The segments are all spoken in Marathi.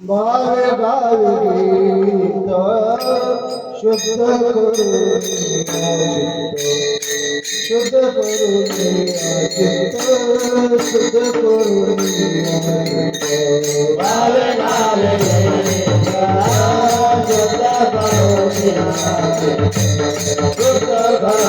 गावे गावे गीत शुद्ध करून शुद्ध करून शुद्ध करून गावे गावे गीत शुद्ध करून शुद्ध करून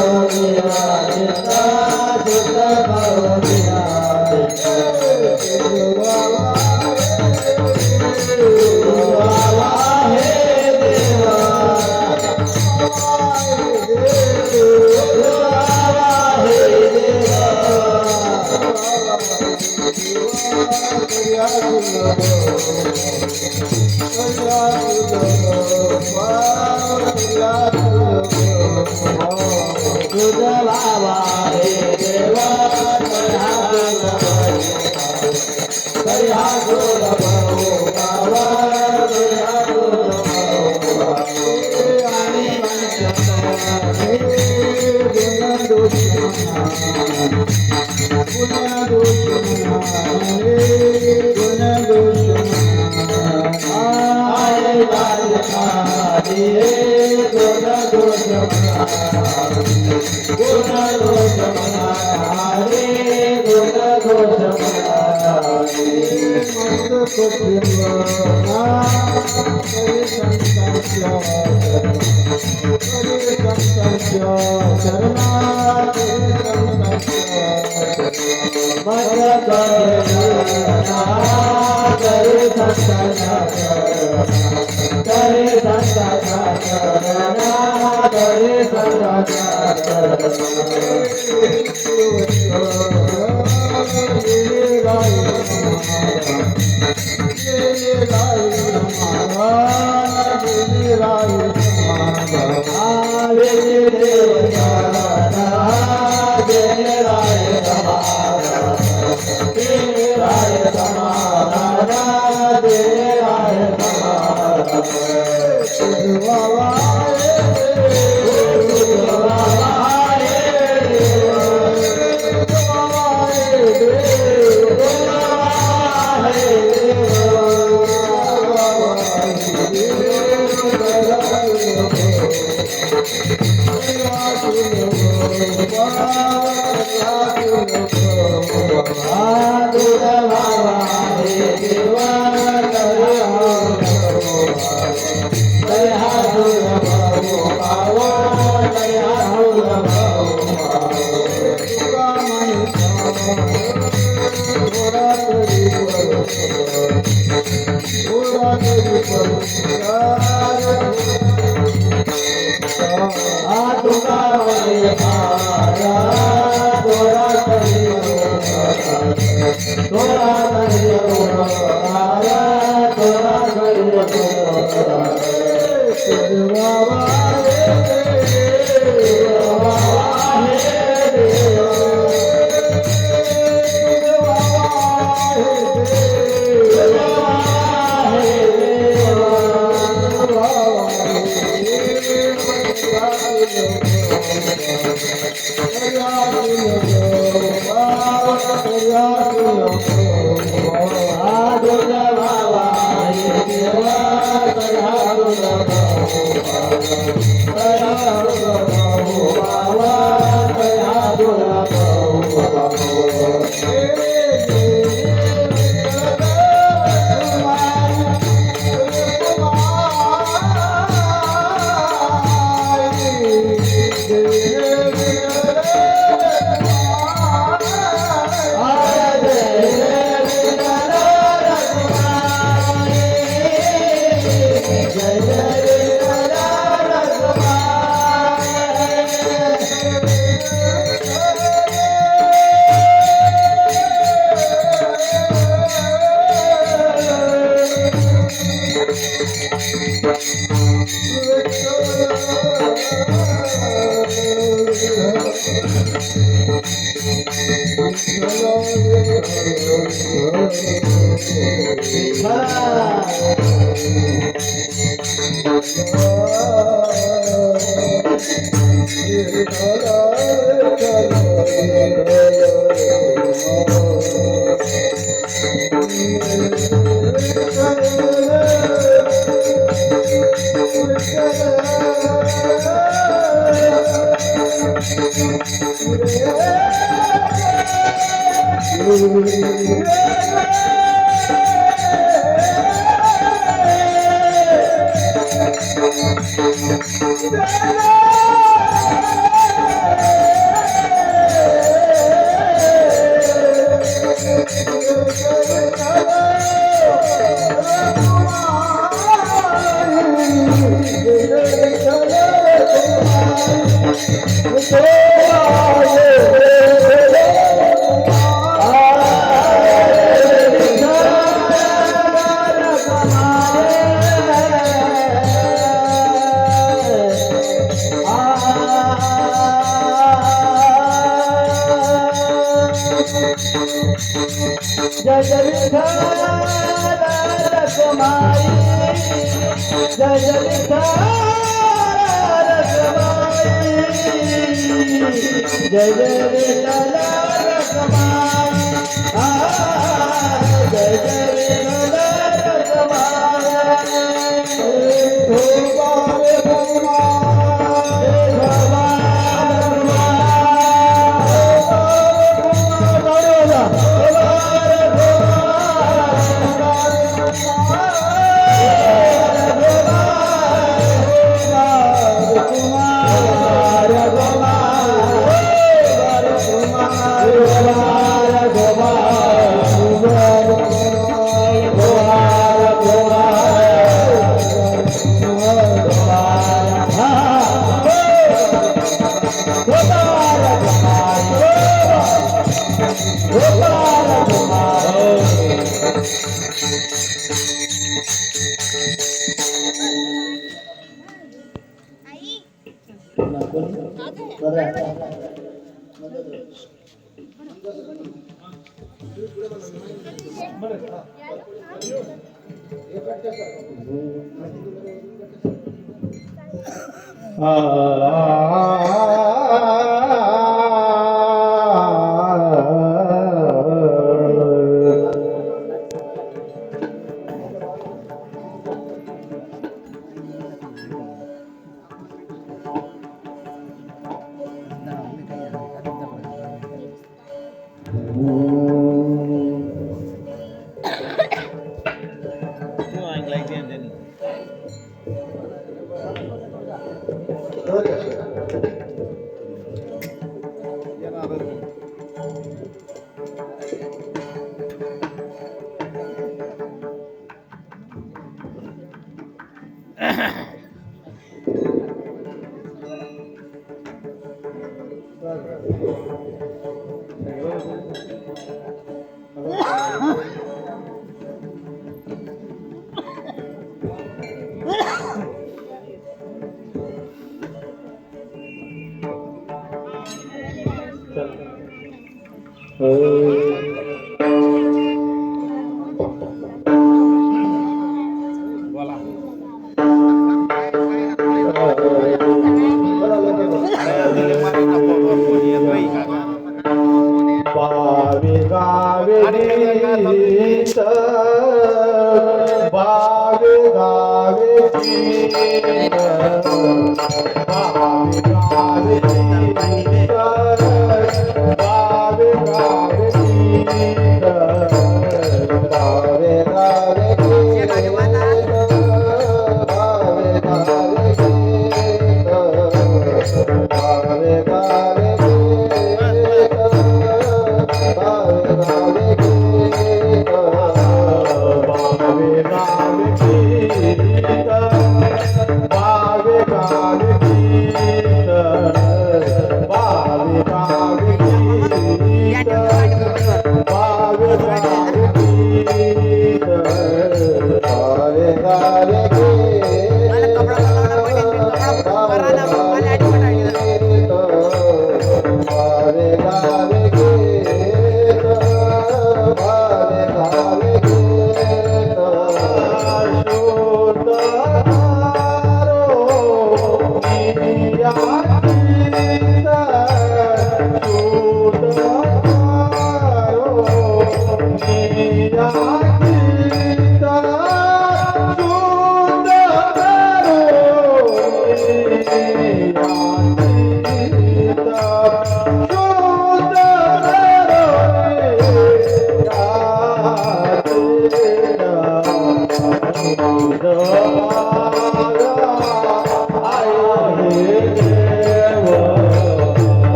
Wow. बावे गावे गीत बावे गावे गीत बावे गावे गीत बावे गावे गीत बावे गावे गीत बावे गावे गीत बावे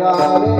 गावे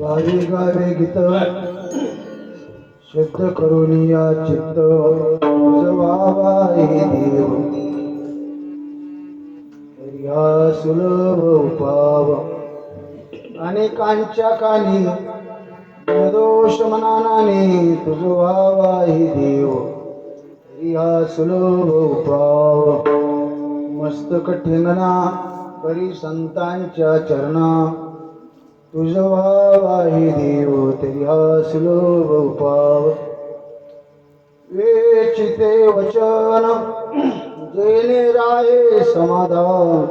बारी गावे गीत शुद्ध करून या चित्त जवावा देव या सुलभ उपाव अनेकांच्या कानी दोष मनाने तुझ व्हावाही देव या सुलभ उपाव मस्तक ठेंगणा करी संतांच्या चरणा तुझ व्हावाही देव तरी हा सुलभ उपाव वेचिते वचन जेने राहे समाधान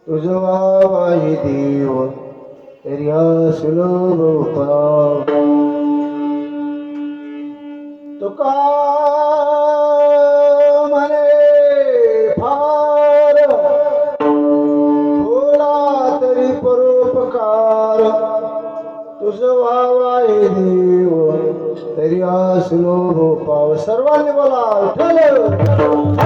तुझ व्हावाही देव तरी हा सुलभ उपाव तुका म्हणे फार थोडा तरी परोपकार तुझ व्हावाही देव तरी हा सुलभ उपाव सर्वांनी बोला विठ्ठल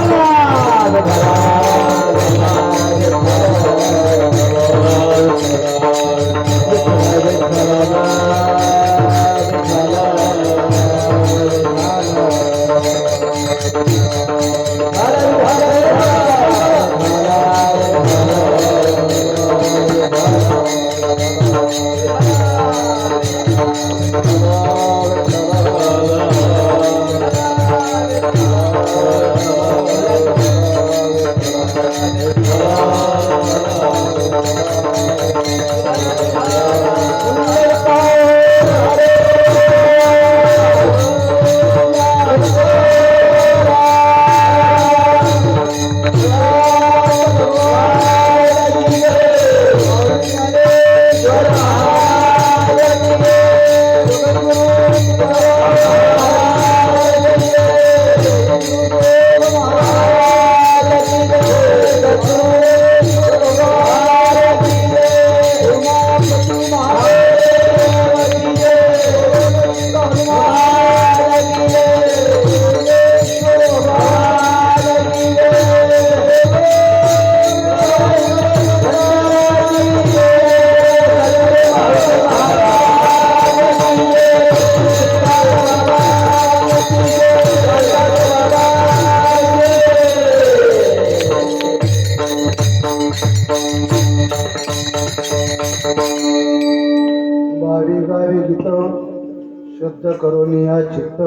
शुद्ध करून या चित्त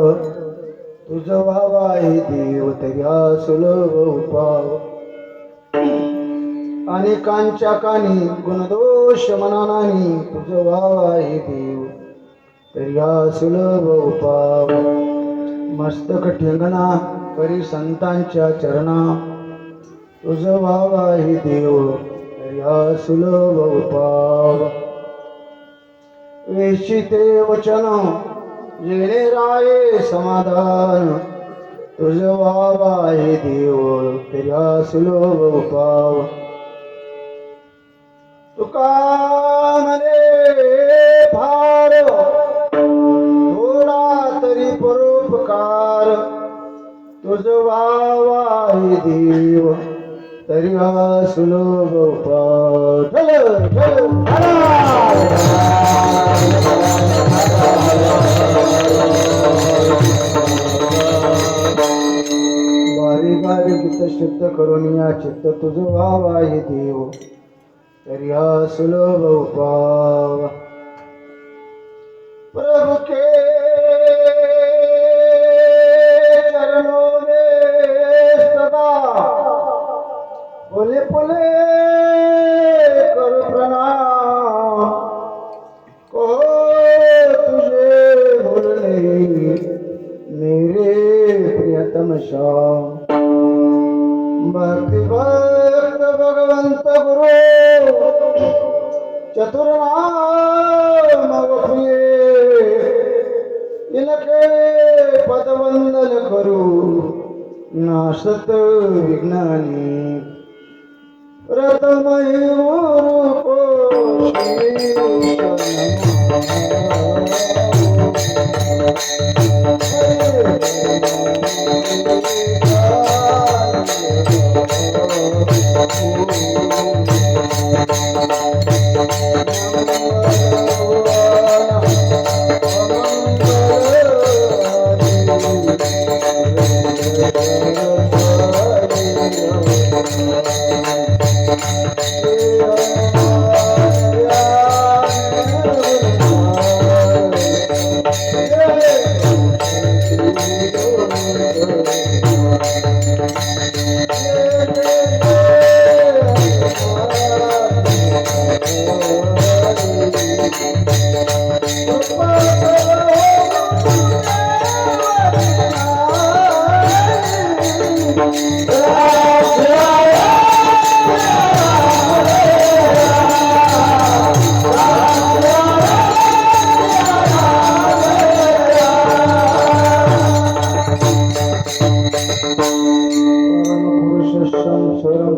तुझं व्हावा हे देव तया सुलभ उपाव अनेकांच्या कानी गुणदोष मनानानी तुझं व्हावा हे देव तया सुलभ उपाव मस्तक ठेंगणा करी संतांच्या चरणा तुझं व्हावा हे देव तया सुलभ उपाव वेशिते वचन जेणे राये समाधान तुझं व्हावा हे देव तया सुलभ उपाव तुका मने फार थोडा तरी परोपकार तुझं व्हावा हे देव तया सुलभ उपाव चल बारी गीत शुद्ध करून या चित्त तुझं व्हावा हे देव तया सुलभ उपाव प्रभु के चरणों में सदा पुले पुले कर प्रणाम कहो तुझे भूलने मेरे प्रियतम श्याम भक्ति भक्त भगवंत गुरु चतुर्नाम प्रिय इनके पदवंदन करू नाशत विज्ञानी रतमय गुरु को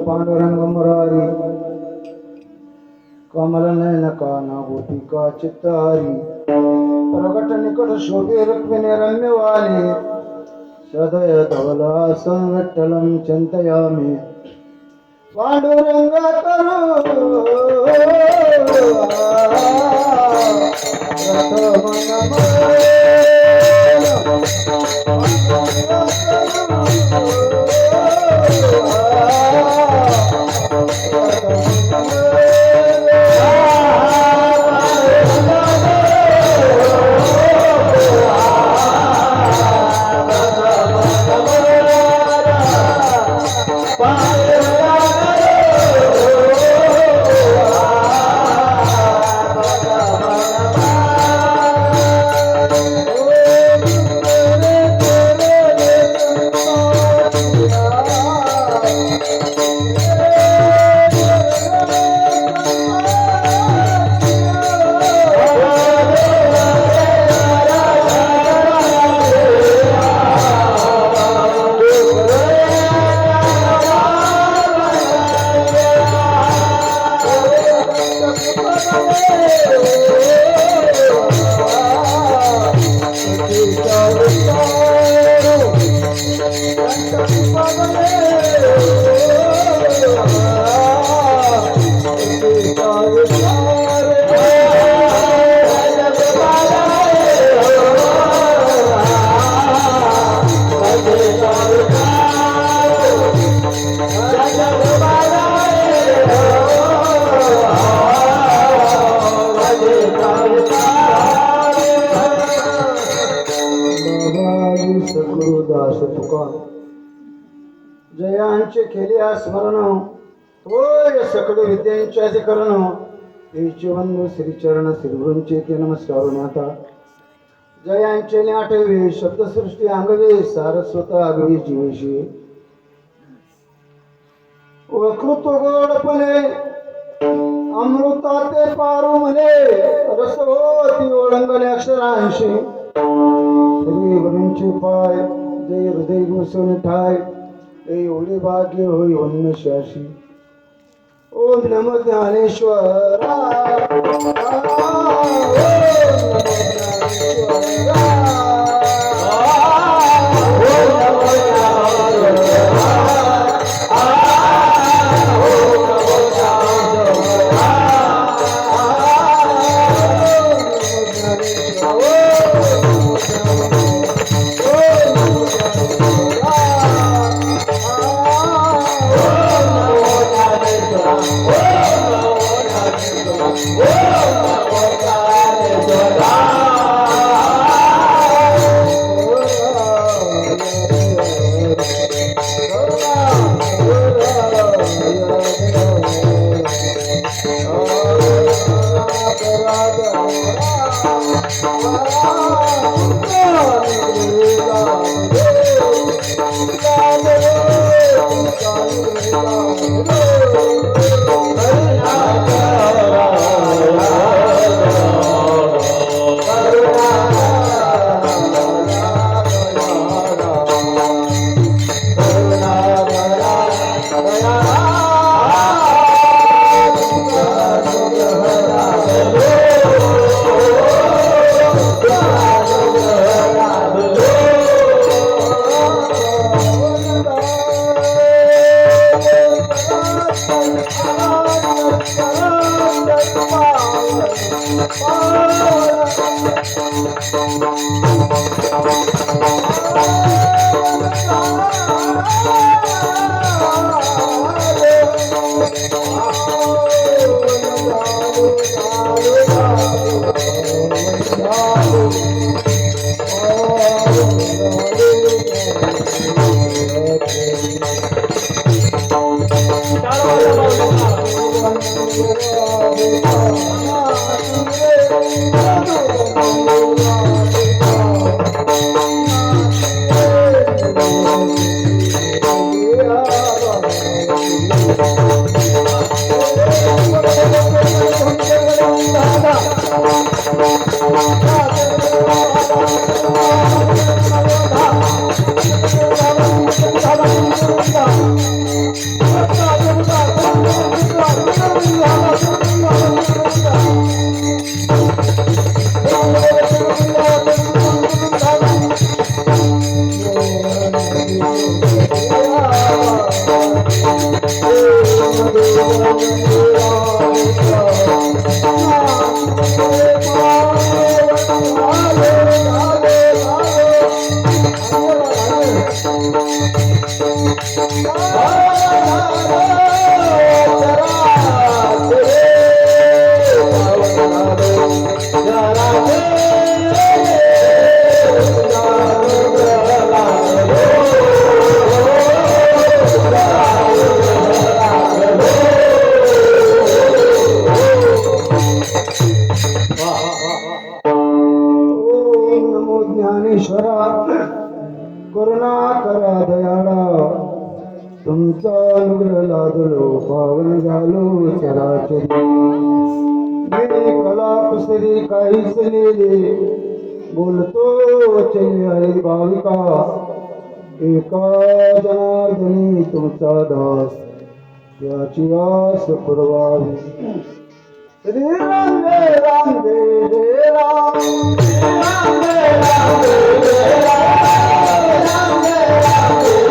पांडुरंग मुरारी कमल नयन काना गोपिका चित्तारी प्रकट निकट शोभे रुक्मिणी रम्यवाणी सदय धवला संविठ्ठलं चिंतयामि पांडुरंग केले स्मरण होय सकळ विद्यांचे अधिकरण तेचे वंदू श्रीचरण श्रीगुरूंचे ते नमस्कार आता जयांचे आठवे शब्दसृष्टी अंगवे सारस्वत आगवे जीवेशी वकृत गोडपणे अमृताते पारू म्हणे रसवती ओळंगणे अक्षरांशी श्री गुरूंचे पाय जय हृदय घुसून ठाय एवढे भाग्य होई वन्यशाशी ओम नमो ज्ञानेश्वरा करुणा करा दयाळा तुमचा अनुग्रह लादलो पावन झालो चराचरी मी कला पुसरी काहीच नेले बोलतो वचन हरी भाविका एका जनार्दनी तुमचा दास याची आस पुरवावी श्री राम जय राम जय जय राम श्री राम जय राम जय जय राम जय राम जय राम जय राम जय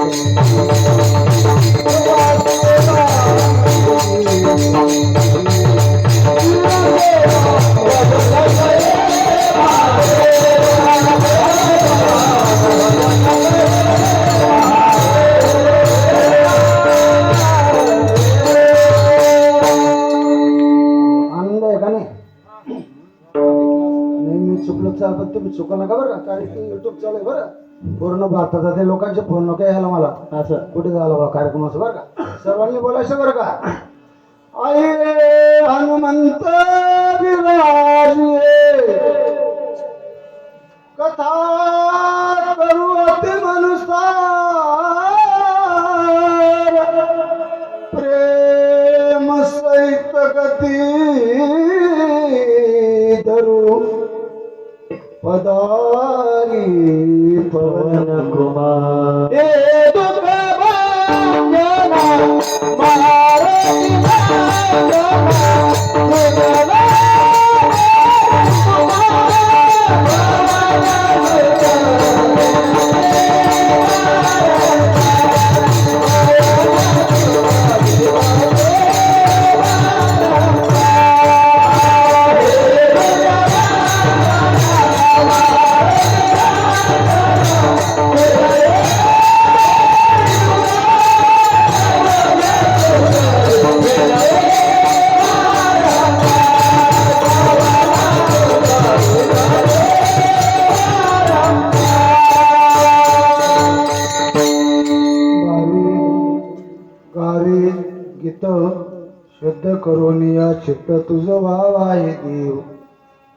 आनंद आहे का नाही? नेहमी चुकलं चाल पण तुम्ही चुका नका बरं का, कारण की युट्यूब चालू आहे बरं. पूर्ण भारताचा ते लोकांचे फोन नको यायला मला, असं कुठे झालं बा कार्यक्रमाचं बरं का. सर्वांनी बोलायचं बरं का. आई हनुमंत विराजे कथा करू अति मनुसार प्रेम सहित गती धरू पदारी पवन कुमार ए दुख भांजना गीत शुद्ध करून या चित्त तुझं व्हावा आहे देव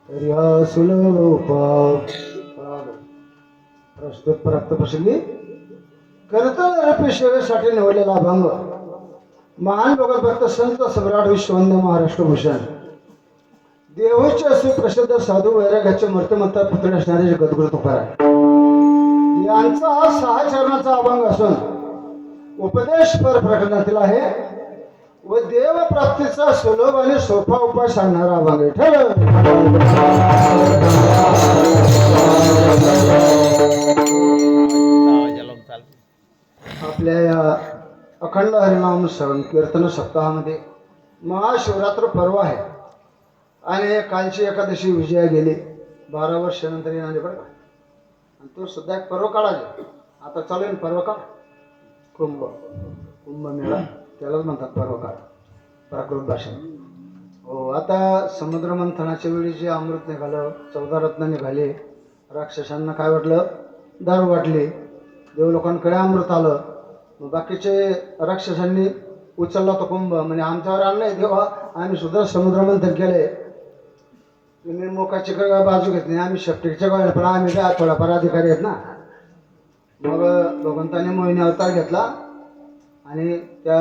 तरी हा सुलभ उपाव. प्रस्तुत प्राप्त प्रसंगी कर्तव्यासाठी निवडलेला अभंग महान भगत भक्त संत सम्राट विश्ववंद्य महाराष्ट्र भूषण देवचे असे प्रसिद्ध साधू वैराग्याचे मूर्तिमंत पुत्र असणारे जगद्गुरु तुकाराम यांचा हा 6 चरणाचा अभंग असून उपदेश पर प्रकरणातील आहे व देव प्राप्तीचा सुलभ आणि सोपा उपाय सांगणारा अभंग आहे. आपल्या या अखंड हरिनाम श्रवण कीर्तन सप्ताहामध्ये महाशिवरात्र पर्व आहे आणि कालची एकादशी विजया गेली 12 वर्षानंतर येणारे बरं का. आणि तो सुद्धा एक पर्व काळ आहे. आता चालू आहे पर्व काळ कुंभमेळा त्यालाच म्हणतात पर्व काळ प्राकृत भाषेत. हो आता समुद्र मंथनाच्या वेळी जे अमृत निघालं 14 रत्न निघाले राक्षसांना काय वाटलं दारू वाटली देव लोकांकडे अमृत आलं मग बाकीचे राक्षसांनी उचलला तो कुंभ म्हणजे आमच्यावर आणलंय देवा आम्ही सुद्धा समुद्र मंथन केलंय तुम्ही मोकाची बाजू घेतली आम्ही शेपटीच्या गोळ्या पण आम्ही काय थोडाफार अधिकारी आहेत ना. मग भगवंताने मोहिनी अवतार घेतला आणि त्या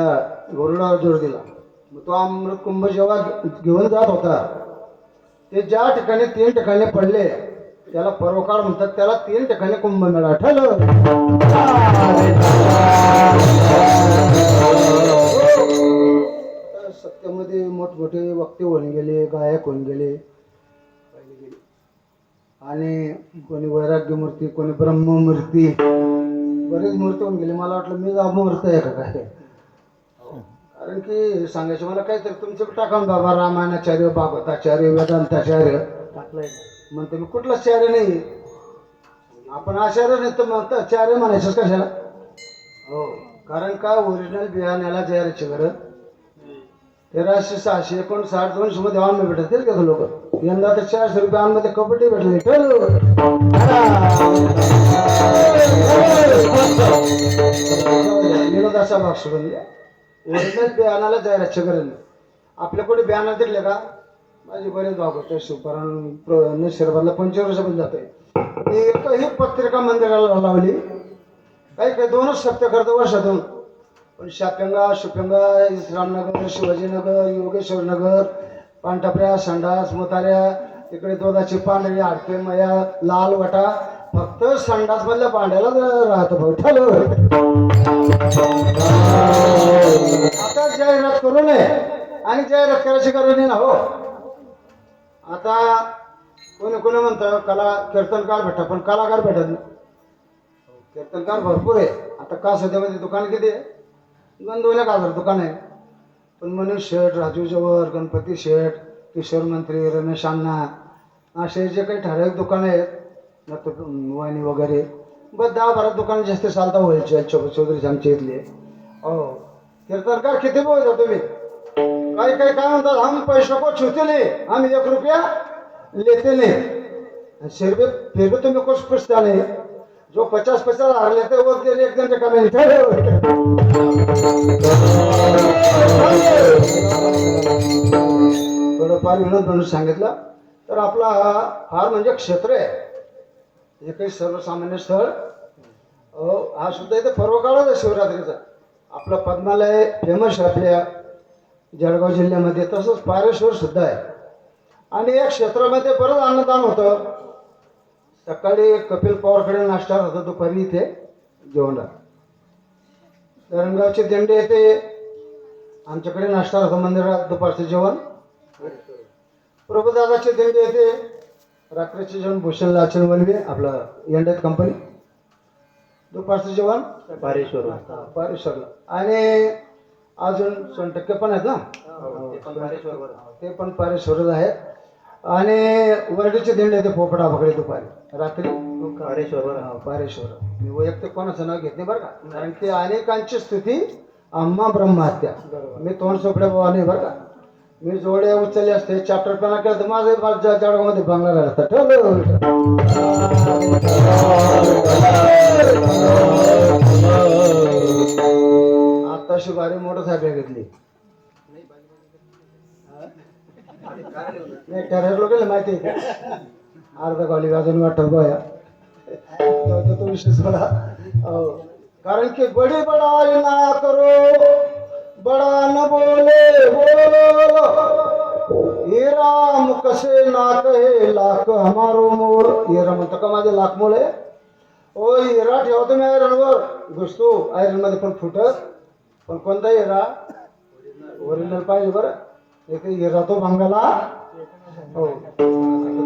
गरुडावर जोर दिला. मग तो अमृत कुंभ जेव्हा घेऊन जात होता ते ज्या ठिकाणी 3 ठिकाणी पडले त्याला पर्वकाळ म्हणतात. त्याला 3 ठिकाणी कुंभमेळा ठरलं. सत्यामध्ये मोठमोठे वक्ते होऊन गेले गायक होऊन गेले आणि कोणी वैराग्य मूर्ती कोणी ब्रह्ममूर्ती बरेच मूर्ती होऊन गेले. मला वाटलं मी मूर्त आहे का काय कारण की सांगायचं मला काहीतरी तुमचं टाकावून बाबा रामायणाचार्य भागवताचार्य वेदांताचार्य टाकलंय म्हणतो मी कुठलाच चार्य नाही आपण आचार्य नाही तर मग चार्य म्हणायचंच कशाला. हो कारण का ओरिजिनल बियाण्याला जायची गरज 1300 600 59 200 मध्ये अन्न भेटत तेच घेतो लोक. यंदा तर 400 रुपये अन्नमध्ये कबड्डी भेटले. विनोदाचा भाग सोडून ओरिजिनल बियाणाला जायची गरज नाही. आपल्या कुठे बियाणा दिले का माझी बरेच भाग होते शिवपरान नशिरबादला 25 पण जाते. एकही पत्रिका मंदिराला लावली काही 2च सप्ते करतो वर्षातून पण शाप्यंगा शुप्यंगा रामनगर शिवाजीनगर योगेश्वरनगर पांढरप्या संडास मोताऱ्या तिकडे दुधाची पांढरी आडके मया लाल वटा फक्त संडास मधल्या पांढऱ्याला राहतं भाऊ ठरलं. आता जाहिरात करू नये आणि जाहिरात करायची गरज नाही ना. हो आता कोणी कोणी म्हणतं कला कीर्तनकार भेटा पण कलाकार भेटत नाही. कीर्तनकार भरपूर आहे. आता का सध्यामध्ये दुकान किती आहे? 2,000 दुकान आहे. पण मनीष शेठ, राजू जवळ, गणपती शेठ, किशोर मंत्री, रमेश अण्णा असे जे काही ठराविक दुकानं आहेत ना, वाणी वगैरे बस 10-12 दुकानं जास्त चालता व्हायचे चौधरी आमच्या इथले. हो कीर्तनकार किती बोलता तुम्ही? काही काही काय म्हणतात, हम पैसे को छूते नहीं, हम 1 रुपया लेते नहीं. फिर भी तुम्हें कुछ पूछता नहीं. जो 50-50 लेते वो एक दिन का कमी थोडंफार विनोद म्हणून सांगितलं तर आपला फार म्हणजे क्षेत्र आहे. हे काही सर्वसामान्य स्थळ हा सुद्धा इथे पर्व काळच आहे शिवरात्रीचा. आपलं पद्मालय फेमस आहे आपल्या जळगाव जिल्ह्यामध्ये. तसंच पारेश्वर सुद्धा आहे. आणि या क्षेत्रामध्ये बरंच अन्नदान होतं. सकाळी कपिल पवारकडे नाश्ता होता, दुपारी इथे जेवण. धरणगावचे दिंडे येते, आमच्याकडे नाश्ता होता मंदिरात, दुपारचं जेवण. प्रभुदादाचे दिंडे येते, रात्रीचे जेवण भूषण लाचन वल्वे आपलं एंडेत कंपनी, दुपारचं जेवण पारेश्वरला. आणि अजून 100% पण आहेत ना, ते पण पारेश्वरच आहेत. आणि वर्डीचे दिंडे येते पोपटा पकडे दुपारी, रात्री पारेश्वर. मी वैयक्तिक कोणाचं नाव घेत नाही बरं का, कारण की अनेकांची स्तुती आम्हा ब्रह्महत्या. मी तोंड सोपड्या बाबा नाही बरं का. मी जोडे उचलले असते, चॅप्टरपणा केला तर माझं जळगावमध्ये बंगला राहता ठेवलं. आताशी भारी मोटरसायकल घेतली नाही, ठराविक लोकांना माहिती आहे का, अर्धा कॉली वाजून वाटत गोया तो विशेष बडा. कारण की बडी बडाई ना करो, बडा न बोले बोलो, हीरा मुख से ना कहे लाख हमारो मोर. हिरा म्हणतो का माझे लाख मोल आहे. ओ हिरा ठेवतो मी आयरनवर, घुसतो आयरन मध्ये पण फुटत. पण कोणता हिरा? ओरिजिनल पाहिजे बरं. एक हिरा तो भांगाला. हो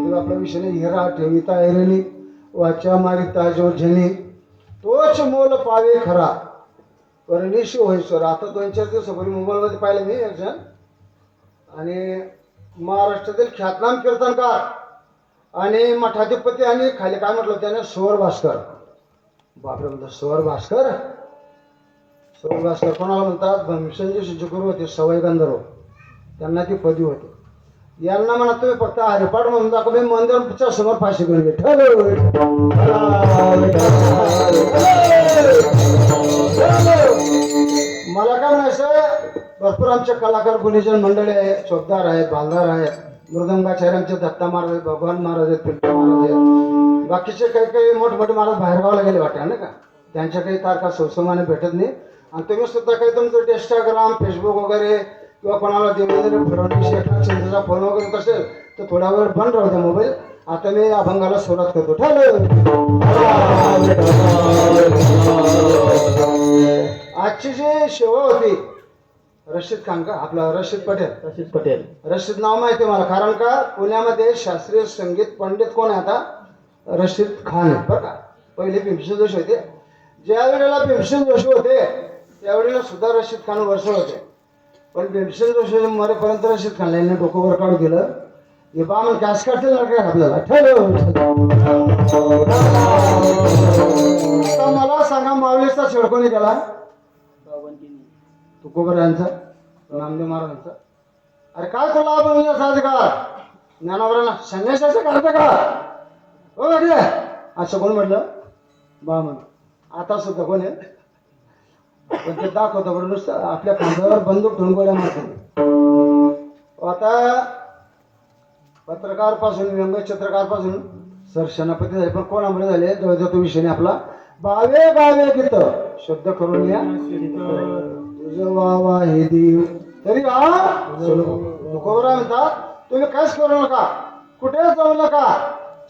आपला विषय नाही. हिरा ठेविता ऐरणी, वाचा मारिता जो झनी, तोच मोल पावे खरा परनिश होईश्वर. आता 2-4 दिवसापूर्वी मोबाईलमध्ये पाहिलं मी एक जण, आणि महाराष्ट्रातील ख्यातनाम कीर्तनकार आणि मठाधिपती, आणि खाली काय म्हटलं त्याने, स्वर भास्कर. बापरे म्हणतात स्वर भास्कर. स्वर भास्कर कोणाला म्हणतात? भीमसेनजी गुरु होते सवाई गंधर्व, त्यांना ती पदवी होती. यांना म्हणा तुम्ही फक्त हरिपाठ म्हणून दाखव, मी मंदिराच्या समोर फाशी घेऊन घे. मला काय म्हणायचं, भरपूर आमचे कलाकार गुणीजन मंडळी आहेत, चोपदार आहेत, बालदार आहेत, मृदंगाचार्य आमचे दत्ता महाराज आहेत, भगवान महाराज आहेत, पिंटू महाराज आहेत. बाकीचे काही काही मोठमोठे महाराज बाहेरगावला गेले वाटतं नाही का, त्यांच्या काही तारखा सवसमाने भेटत नाही. आणि तुम्ही सुद्धा काही तुमचं इंस्टाग्राम, फेसबुक वगैरे किंवा कोणाला देवेंद्र फडणवीस, एकनाथ शिंदेचा फोन वगैरे येत असेल तर थोडा वेळ बंद राहू द्या मोबाईल. आता मी अभंगाला सुरुवात करतो. आजची जी सेवा होती, रशीद खान का आपला, रशीद पटेल. रशीद नाव माहिती मला, कारण का पुण्यामध्ये शास्त्रीय संगीत पंडित कोण आहे आता? रशीद खान आहे बरं का. पहिले भीमसेन जोशी होते. ज्या वेळेला भीमसेन जोशी होते त्यावेळेला सुद्धा रशीद खान वर्षळ होते. पण भीमसेन जोशी मरेपर्यंत रशीद खानला यांनी डोकं वर काढून दिलं. हे बामण कॅश काढतील ना काय आपल्याला. आता मला सांगा, माऊलीचा छेड कोणी केला? तुकोबरायांचा, नामदेव महाराजांचा. अरे काय तुला अभंगाचा अधिकार? ज्ञानावरांना संन्यासाचं काढतं का? हो अरे असं कोण म्हटलं? बामण. आता सुद्धा कोण आहे? पण ते दाखवतं बरं नुसतं आपल्या खांद्यावर बंदूक ठेवून गोळ्या मारतात. आता पत्रकार पासून, व्यंगचित्रकार पासून सर सेनापती झाले, पण कोणामुळे झाले? जवळजवळ तो विषय नाही आपला. बावे बावे गीत शुद्ध करून या तुझं वा हे देव तरी तुकोबरा म्हणतात, तुम्ही काहीच करू नका, कुठेच जाऊ नका.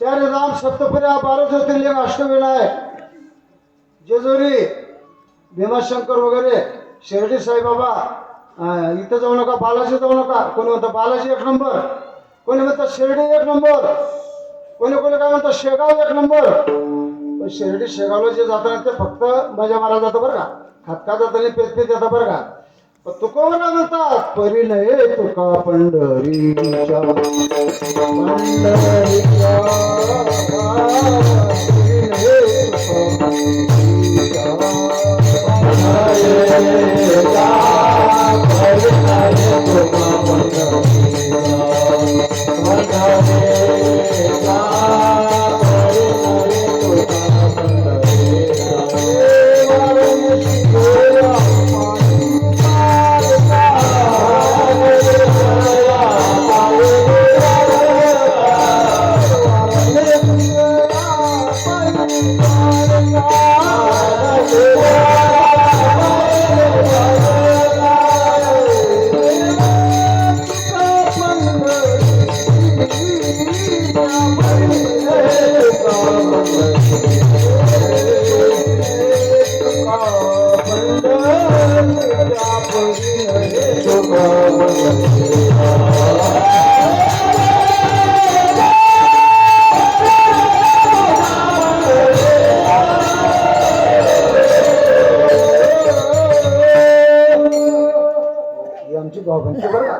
4 धाम, सप्तपुऱ्या, 12 ज्योतिर्लिंग, अष्टविनायक, जेजुरी, भीमाशंकर वगैरे, शिर्डी साईबाबा, इथं जाऊ नका. बालाजी जाऊ नका. कोणी म्हणतं बालाजी 1 नंबर, कोणी म्हणतं शिर्डी 1 नंबर, कोणी कोणी काय म्हणतं शेगाव 1 नंबर. शिर्डी शेगावला जे जाताना ते फक्त मजा मारा जातं बरं का, खातका जाताना पेत पेत येतं बरं का. पण तुकोबरा म्हणतात परी नये तुका पंढरीच्या पंढरीच्या परी नये तुका आमची भावबंदी बरं का.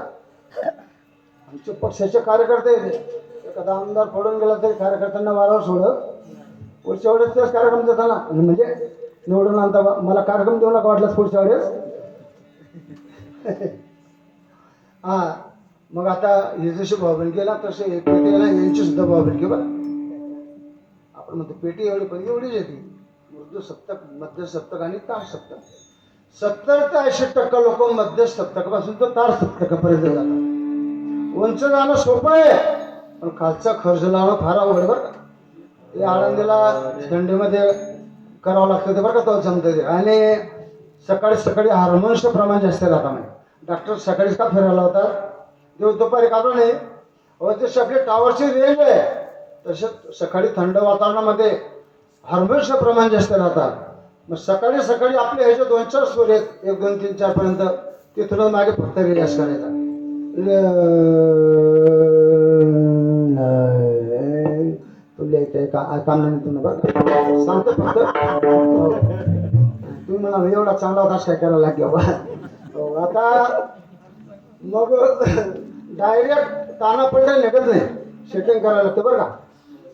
आमचे पक्षाचे कार्यकर्ते एखादा आमदार पडून गेला तरी कार्यकर्त्यांना वारंवार सोडत पुढच्या वेळेस तेच कार्यक्रम देताना म्हणजे निवडून आणता मला कार्यक्रम देऊ नका वाटलास पुढच्या वेळेस. हा मग आता हे जशी भावबंदी केला तसे पेटीला यांची सुद्धा भावबंदी बरं. आपण म्हणतो पेटी एवढी पण एवढीच येते. मृदू सप्तक, मध्य सप्तक आणि तार सप्तक. 70 ते 80% लोक मध्य सप्तकापासून तर तार सप्तकापर्यंत जातात. उंच जाणं सोपं आहे पण खालचा खर्च लावणं फार अवघड बरं का. ते आळंदीला थंडीमध्ये करावं लागतं ते बरं का, तो जमतं ते. आणि सकाळी सकाळी हार्मोन्सचं प्रमाण जास्त राहता नाही. डॉक्टर सकाळीच का फिरायला होतात, देव दुपारी काढू नये. जशी आपली टावरची रेंज आहे तसं सकाळी थंड वातावरणामध्ये हार्मोन्सचं प्रमाण जास्त राहतात. मग सकाळी सकाळी आपले ह्याचे 2-4 स्वर आहेत, 1 2 3 4 पर्यंत. तिथून मागे फक्त रियाज करायचा. तुला येते काम नाही तुला बरं सांगतो फक्त. तुम्ही म्हणा एवढा चांगला होताच काय करायला लागेल. आता मग डायरेक्ट ताना पलटा निघत नाही, सेटिंग करायला लागतं बरं का.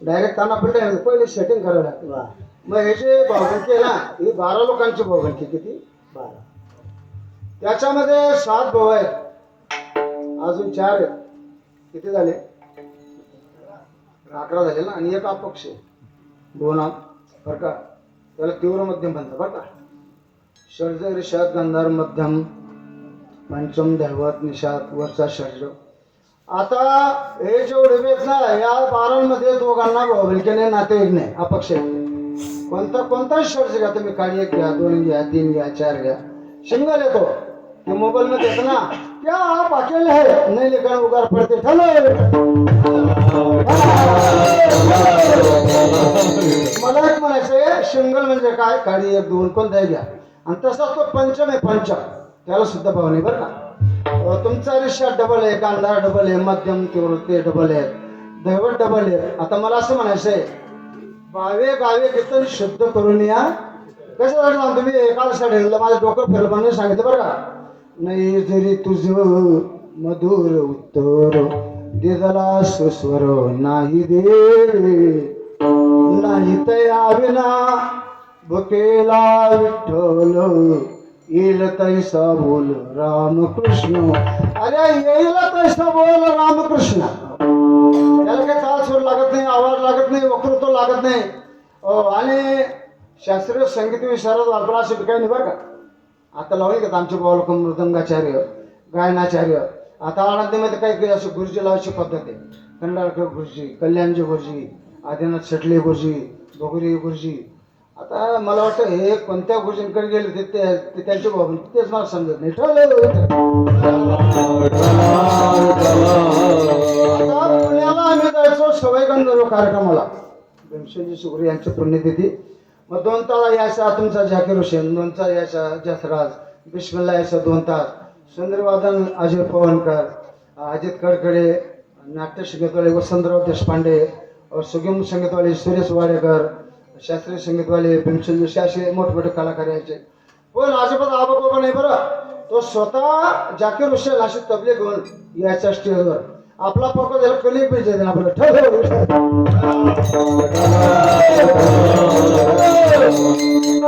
डायरेक्ट ताना पलटा निघत पहिले सेटिंग करायला लागतं. मग हे जे भावबंदी आहे ना, ही 12 लोकांची भावबंदी. किती? 12. त्याच्यामध्ये 7 भाऊ आहेत, अजून 4 आहेत. किती झाले? 11 झाले ना. आणि एक अपक्ष आहे, 2 बरं का. त्याला तीव्र मध्यम म्हणतात बरं का. षड्ज ऋषात गंधार मध्यम पंचम दैवत निषाद वरचा षड्ज. आता हे जेवढे आहेत ना या 12मध्ये दोघांना भावबंदीने नातेवाईक नाही, अपक्ष आहेत. कोणताही षड्ज घ्या तुम्ही, काळी 1 घ्या, 2 घ्या, 3 घ्या, 4 घ्या, सिंगल येतो. ते मोबाईल मध्ये येतं ना, क्या आप अकेले है नहीं लेकर उगार पडते ठेलो. मला एक म्हणायचंय सिंगल म्हणजे काय, काळी 1 2 कोणताही घ्या. आणि तसा तो पंचम आहे, पंचम त्याला सुद्धा भाव नाही बरं का. तुमचा रिषा डबल आहे, गांधार डबल आहे, मध्यम तीव्र ते डबल आहे, दैवत डबल आहे. आता मला असं म्हणायचंय, बावे गावे कीर्तन शुद्ध करून या. कसं वाटलं तुम्ही एकाला साडीला माझं डोकं फिरलं म्हणून सांगितलं बरं का. नाही जरी तुझं मधुर उत्तर दिदला सुस्वर नाही दे, नाही तया विना भुकेला विठ्ठल येईल तैसा बोल रामकृष्ण. अरे येईल तैसा बोल रामकृष्ण. त्याला काही ताल सूर लागत नाही, आवाज लागत नाही, वक्तृत्व लागत नाही. आणि शास्त्रीय संगीत विशारद वापरा असे काही नाही बरं का. आता लावली का आमचे बाबा मृदंगाचार्य, गायनाचार्य. आता आनंदीमध्ये काही काही असे गुरुजी लावायची पद्धत आहे. खंडाळकर गुरुजी, कल्याणजी गुरुजी, आदिनाथ शेटले गुरुजी, भोगरी गुरुजी. आता मला वाटतं हे कोणत्या गुरुजींकडे गेले ते त्यांचे बाबा तेच मला समजत नाही. आता पुण्याला आम्ही जायचो सवाई गंधर्व कार्यक्रमाला, भीमसेनजी सुगरी यांची पुण्यतिथी. मग 2 तास यायचा तुमचा झाकीर हुसेन, 2 तास यायचा जसराज, बिस्मिल्ला यायचा 2 तास, सुंदरवादन अजय पवनकर, अजित कडकडे, नाट्य संगीतवाले वसंतराव देशपांडे, सुगम संगीतवाले सुरेश वाडेकर, शास्त्रीय संगीतवाले भीमसेन जोशी असे मोठमोठे कलाकार यायचे. पण अजिबात आबाबाबा नाही बरं. तो स्वतः जाकीर हुसेन अशी तबले घेऊन यायचा स्टेजवर. आपला पक्का त्याला कली पाहिजे आपलं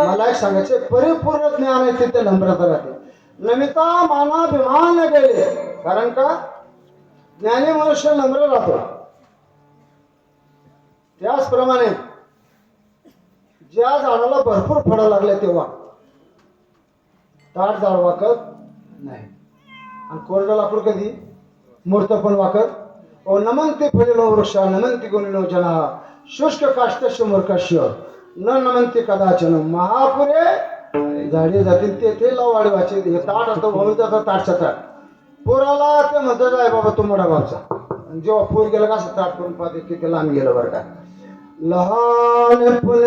मला एक सांगायचे परिपूर्ण ज्ञान आहे तिथे नम्रता राहते. नमिता मानाभिमान गेले. कारण का ज्ञानी मनुष्य नम्र राहतो. त्याचप्रमाणे ज्या झाडाला भरपूर फळं लागले तेव्हा ताट झाड वाकत नाही. आणि कोरडं लाकूड कधी मूर्त पण वाकत. ओ नमंती फलिनो वृक्ष नमंती गुणिनो जना शुष्क काष्टस्य मूर्खस्य न नमंती कदाचन. महापुरे झाडे जातील ते लावाडे वाचे. हे ताट आता वाहून जातं ताटचा ताट. पोराला ते म्हणतात आहे बाबा तू मोठा बापचा. जेव्हा पूर गेला कसं ताट करून पाहते किती लांब गेलं बरं का. लहानपण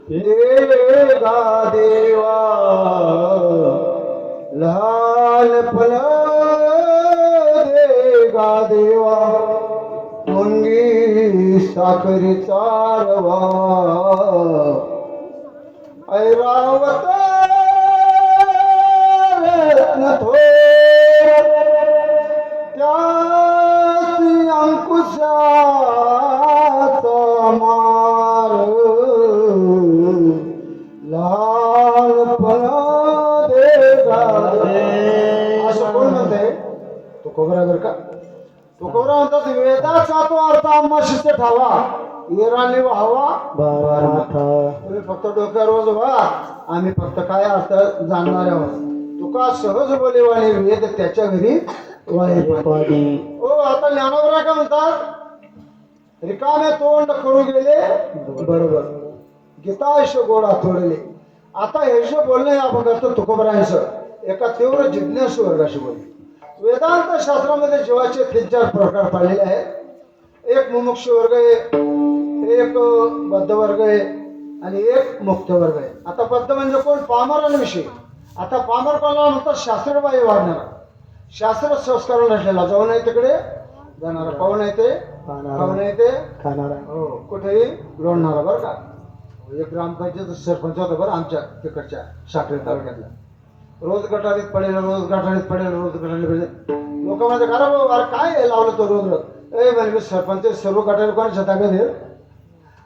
देगा देवा लहानपण देगा देवा मुंगी साखरेचा रवा ऐरावत रत्न थोर त्यासी अंकुशाचा मार लहानपण देगा. असं कोण म्हणतंय? तो कोबरा बर का. तो कोबरा म्हणतात वेदाचा तो अर्थ आम्हा शिष्य ठावा येराने व्हावा. तुम्ही फक्त डोक्यावर रोज व्हा. आम्ही फक्त काय अर्थ जाणणार आहोत. तुका सहज बोलेवाने वेद त्याच्या घरी वाहे. ओ आता ज्ञानोबरा का म्हणतात रिकामे तोंड करू गेले बरोबर गीताश गोडा तोडले. आता हे जे बोलणं या बघत तुकोबरांचं एका तीव्र जिज्ञासू वर्गाशी बोलले. वेदांत शास्त्रामध्ये जीवाचे 3-4 प्रकार पाडलेले आहेत. एक मुमुक्षु वर्ग आहे, एक बद्ध वर्ग आहे आणि एक मुक्त वर्ग आहे. आता बद्ध म्हणजे कोण? पामरांविषयी. आता पामर कोणाला म्हणतात? शास्त्रबाह्य वाढणारा, शास्त्र संस्कार नसलेला, जाऊ नाही तिकडे जाणारा, पाहू नाही ते खाऊ नाही ते खाणारा, हो कुठेही लोणणारा बरं का. एक ग्रामपंचायत सरपंच होता बरं आमच्या तिकडच्या साखरे तालुक्यातला. रोज गटारीत पडेल, रोज गटारीत पडेल, रोज गटारीत पडेल. लोक म्हणजे खरं भाऊ अरे काय लावलं तो रोज रोज. ए म्हणजे सरपंच सर्व गटारी कोणाच्या ताब्यात आहे?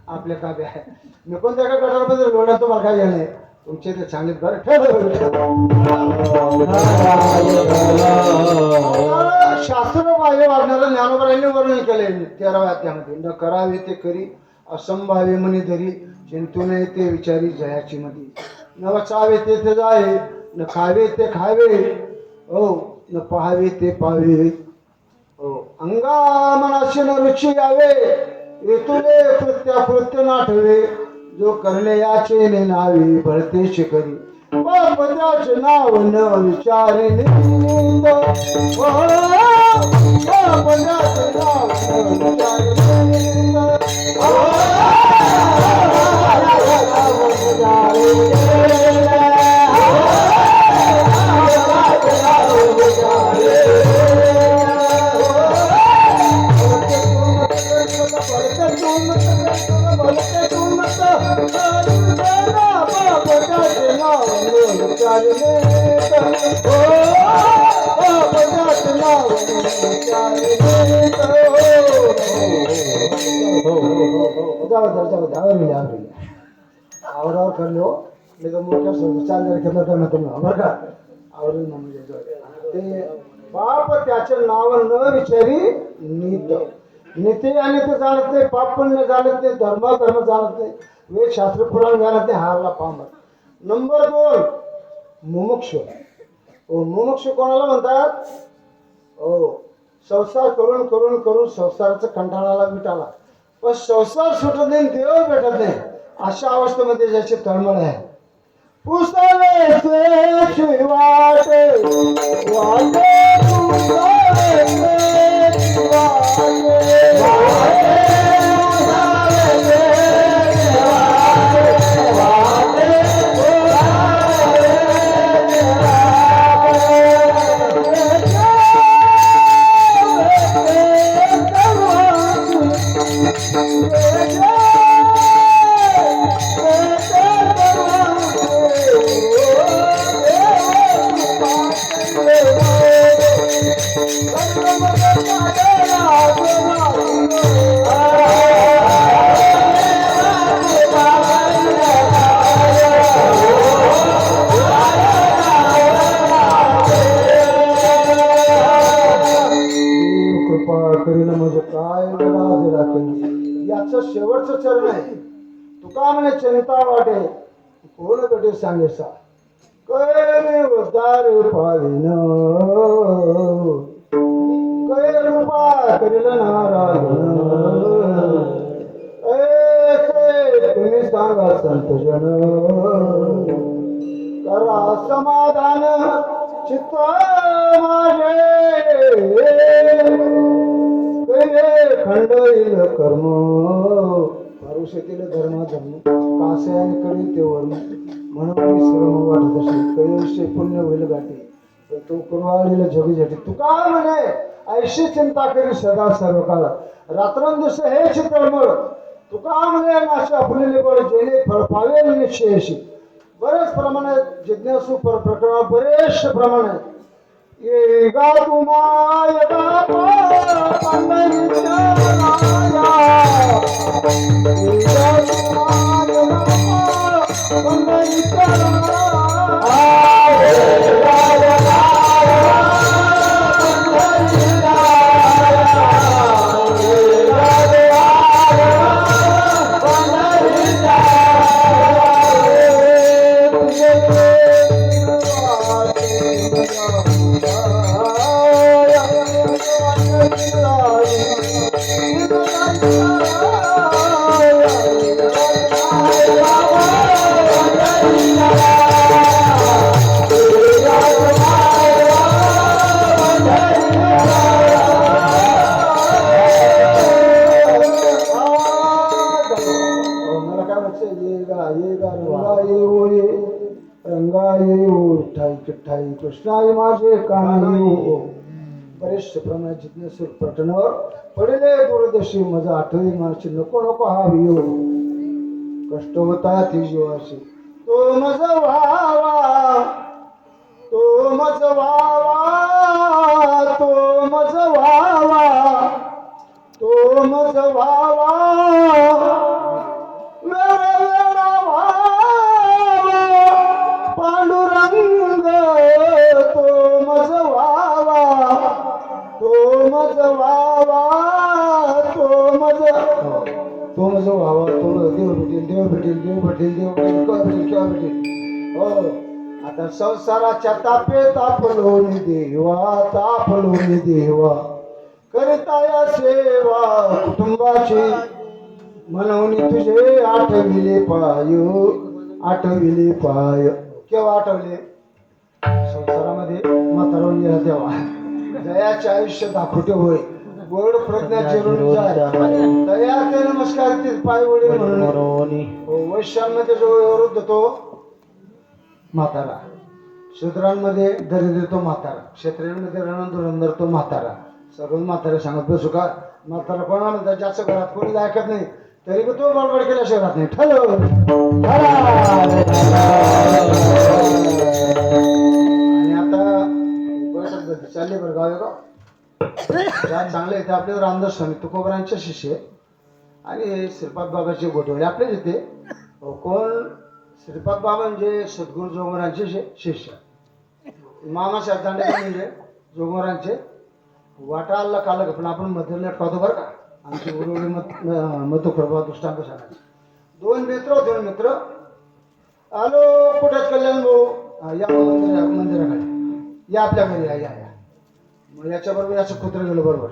आपल्या ताब्यात आहे. मी कोणत्या एका गटारमध्ये लोढा तुम्हाला काय घेणे तुमचे ते सांगित बरं शास्त्र बाह्य वाढणारं ज्ञानोबरांनी वर्णन केले 13व्या अध्यायामध्ये. न करावे ते करी असंभावे मनी धरी चिंतू नये ते विचारी जयाची मधी. न वाचावे ते जाये न खावे ते खावे हो न पाहावे ते पाहावे हो. अंगा मनाशी न रुची यावे येतुले कृत्य नाठवे. जो करणे याचे ने नावे भरतेश करी पदाचे नाव न विचारी निंद. पदाचे नाव न विचारी आवरावर कर लो मोठ्या चाल घेतला तर बरं का आवरून ते पाप त्याचे नाव न विचारी नीत. नीती आणि ते जाणत नाही, पाप पुण्य जाणत नाही, धर्म जाणत नाही, वेद शास्त्र पुराण जाणत नाही, हारला पामर. नंबर 2 मुमुक्षु. मुमुक्षु कोणाला म्हणतात? हो संसार करून करून करून संसाराचा कंटाळाला मिटाला पण संसार सुटत नाही, देव भेटत नाही, अशा अवस्थेमध्ये ज्याची तळमळ आहे. पुसले वाटे वाटे मन चिंता वाटे कोण कटे सांगेसा कैले उद्धार पाविन कै कृपा करील नारायण तुम्ही सांगा संत जन करा समाधान चित्त माझे कैले खंड येईल कर्म परुषेतील धर्म कास्याने करी ते वर्म म्हणून श्रम वाटत असे कैसे पुण्य होईल गाठी तो कुरवाळीला जगी झटी तुका म्हणे ऐशी चिंता करी सदा सर्व काळ रात्रंदिवस हे चित्रमळ तुका म्हणे नाश आपलेले बळ जेणे फळ पावेल निश्चयशी बरेच प्रमाणे जिज्ञासू प्रकरण बरेच प्रमाणे ये गा तुमाय बापा पंढरीच्या माया ये गा तुमाय बापा पंढरीच्या ठाई कृष्णाई माझे कानाई बरेचसे प्रमाणे जिज्ञासूर पटणावर पडले दूरदेशी मजा आठवली माझी नको नको हा वियो कष्ट होता ती जीवाशी तो मज व्हावा तो मज व्हावा तो मज व्हावा तो मज व्हावा पांडुरंग तो मज व्हावा तो मज व्हावा तो मज व्हावा तो देव भेटेल देव भेटेल देव भेटेल देव भेटेल केव्हा भेटेल केव्हा भेटेल हो आता संसाराच्या तापे तापलोन देवा करिता या सेवा कुटुंबाची म्हणून तुझे आठविले पाय केव्हा आठवले संसारामध्ये म्हातारून गेला तेव्हा दयाचे आयुष्य दाखवते होय गोड प्रज्ञा चिरून दया ते नमस्कार ते पाय वडील म्हणून वैश्यांमध्ये जो वृद्ध तो म्हातारा शूद्रांमध्ये दरिद्र तो म्हातारा क्षत्रियांमध्ये रणधुरंधर तो म्हातारा सगळं म्हातारे सांगत बसू का म्हातारा कोणा म्हणतात ज्याचं घरात कोणी ऐकत नाही तरी तो बडबड केल्याशिवाय राहत नाही ठलो आणि आता बैठक चालली बरं गाव चांगले येते आपले रामदास स्वामी तुकोबरांचे शिष्य आणि श्रीपाद बाबाचे गोठवले आपलेच येते कोण श्रीपाद बाबा म्हणजे सद्गुरू जोगरांचे शिष्य मामासाहेब दांडेकर म्हणजे जोगरांचे वाटाला कालक पण आपण मध्यलेट पाहतो बरं का आमचे उर्वरित मधुप्रभा दृष्टांत सांगायचे दोन मित्र आलो कुठेच कल्याण भाऊ या मंदिराकडे या आपल्या घरी या मग याच्याबरोबर याचं कुत्र गेलं बरोबर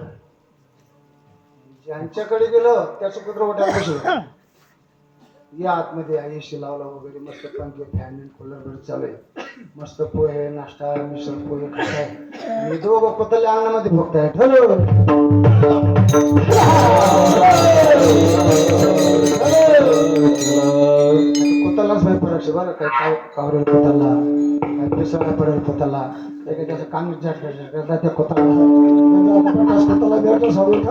ज्यांच्याकडे गेलं त्याचं कुत्र वाटायला बसलं या आतमध्ये एसी लावला वगैरे मस्त पंखे फॅन कूलर वगैरे चालू आहे मस्त पोहे नाश्ता मिसळ पोहे खाताय आणि दोघं कुत्र्याच्या अंगणामध्ये बघताय ठरव कुत्र्यालाच माहिती पडायचं बरं काय कावरेल कुत्र्याला काय पिसाळा पडेल कुत्र्याला काय त्याचं काम झटका त्या कुत्र्याला भेटतो सांगून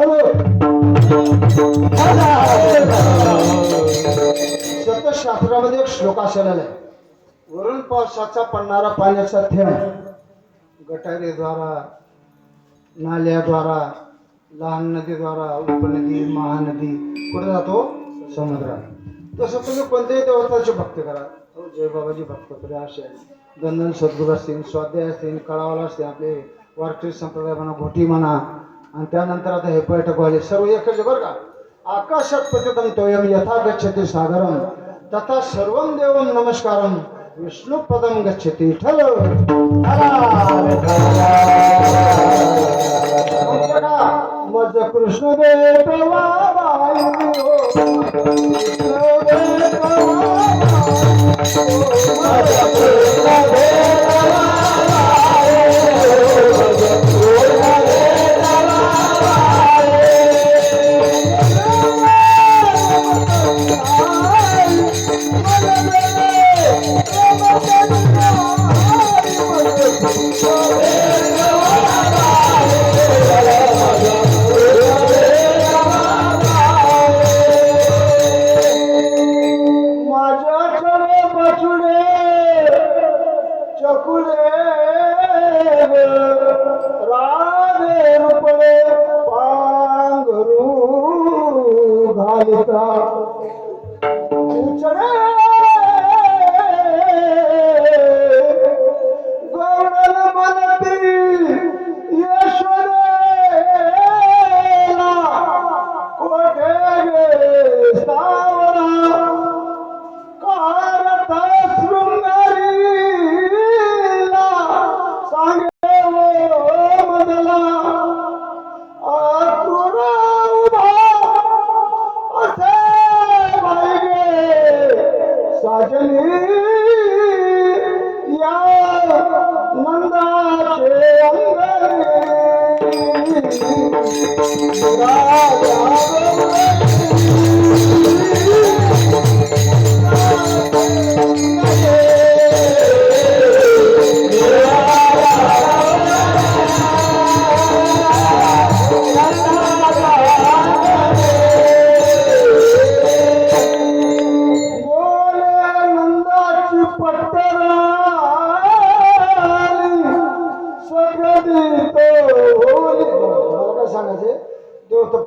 शास्त्रामध्ये एक श्लोक असलेला आहे वरून पावसाचा पडणारा पाण्याचा थेंब गटारीद्वारा नाल्याद्वारा लहान नदीद्वारा उपनदी महानदी कुठे जातो समुद्रात तसं तुम्ही कोणत्याही देवताची भक्ती करा जय बाबाजी भक्त करा असे दंदन सद्गुरू असतील स्वाध्याय असतील कळावाला असतील आपले वारकरी संप्रदाय म्हणा घोटी म्हणा आणि त्यानंतर आता हे पर्यटकवाले सर्व एकच बरं का आकाशात पतितं तोयम यथा गच्छति सागरम तथा सर्वं देवं नमस्कारं विष्णुपदं गच्छति ठल मज कृष्ण देवा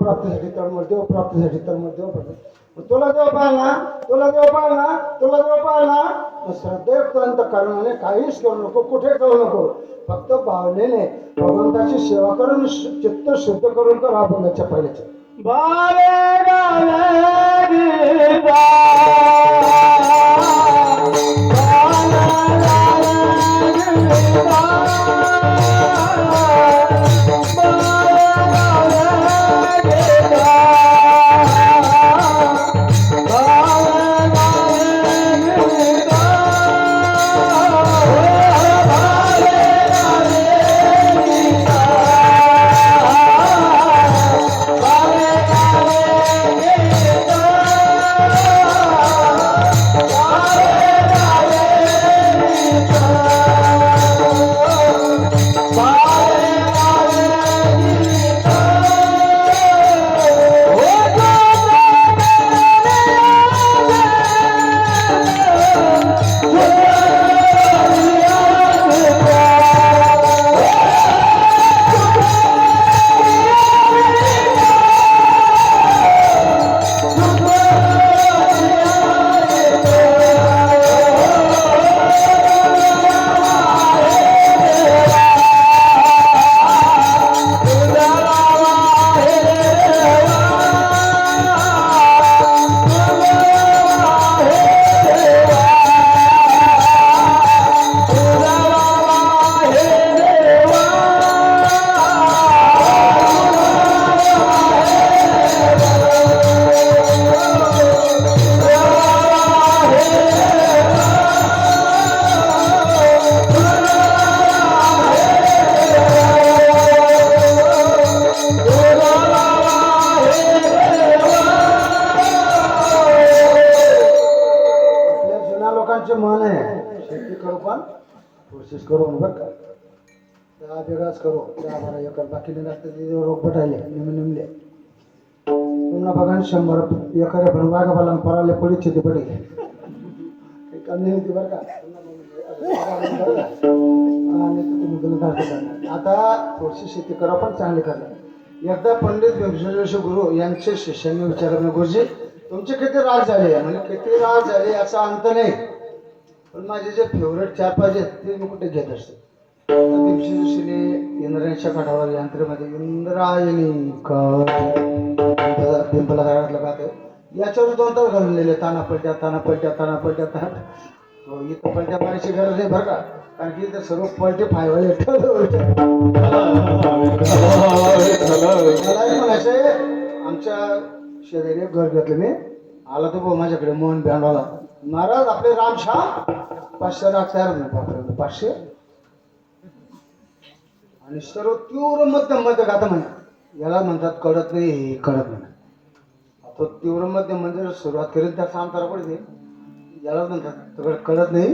प्राप्तीसाठी तळमळ देव प्राप्तीसाठी तळमळ देव प्राप्ती तुला देव पाळला तुला देव पाळला तुला देव पाळला श्रद्धेपर्यंत करुणाने काहीच करू नको कुठे जाऊ नको फक्त भावनेने भगवंताची सेवा करून चित्त शुद्ध करून कर हा बोलायच्या पहिल्याच्या मन आहे शेती करू पण कोशिश करू बरं का त्या वेगळाच करू त्या बारा एकर बाकीने लागतं रोग बटायले निमले तुम्हाला बघा 100 एकर पण बागा बाला पराले पडीच ते पडी कमी होती बरं का आता थोडीशी शेती करा पण चांगली करा एकदा पंडित व्यवसाय गुरु यांचे शिष्यांनी विचारलं गुरुजी तुमचे किती राग झाले म्हणजे किती राग झाले याचा अंत नाही पण माझे जे फेवरेट 4-5 आहेत ते मी कुठे घेत असते दिवशीने इंद्रायणच्या काठावर यंत्रेमध्ये इंद्रायणी पिंपला घरातलं का ते याच्यावर 2 तास घालून दिले ताना पलट्या ताना पलट्या ताना पलट्या ताना हो इथं पलट्या मारायची गरज नाही बरं का कारण की इथं सर्व पलटे फायवाले मला म्हणायचंय आमच्या शेजारी एक घर घेतलं मी आला तो भाऊ माझ्याकडे मोहन बँडवाला महाराज आपले रामश्याम 500 लाख तयार नाही बापरे 500 आणि सर्व तीव्र मध्यम मध्ये गाता म्हणे याला म्हणतात कळत नाही कळत नाही आता तीव्र मध्यम म्हणजे सुरुवात करेल त्या अंतरा पडते याला म्हणतात सगळं कळत नाही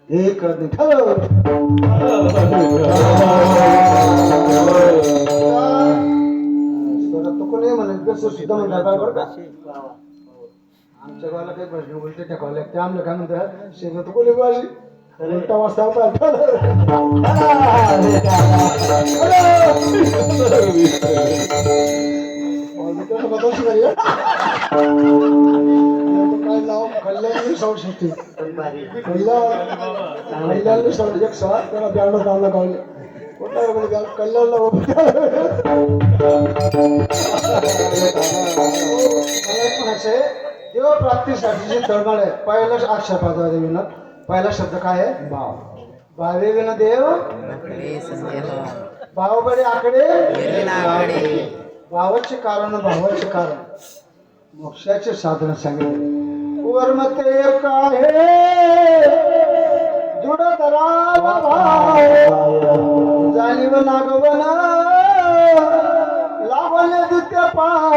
हे कळत नाही तो कोणी म्हणे सुद्धा म्हणतात बरं का आमच्या गावाला काही प्रश्न उलटे टाकावले ते आमलं काय म्हणतात शेतात कोणी बाजी उलटा वाजता काय नाव कल्याण साऊंड सिस्टीम कल्याण साऊंड एक सहा त्याला ब्याण्णव चांगला गावले कोणता कल्याणला म्हणायचंय देव प्राप्तीसाठीची तळमळ आहे पहिला अक्षर पाहतो विनोद पहिला शब्द काय आहे भाव भावे विन देव भाव बडे आकडे भावाचे कारण मोक्षाचे साधन सांगितले वर्मते एक आहे दृढ धरावा भाव जाणीव नागवन लावले दित्य पाव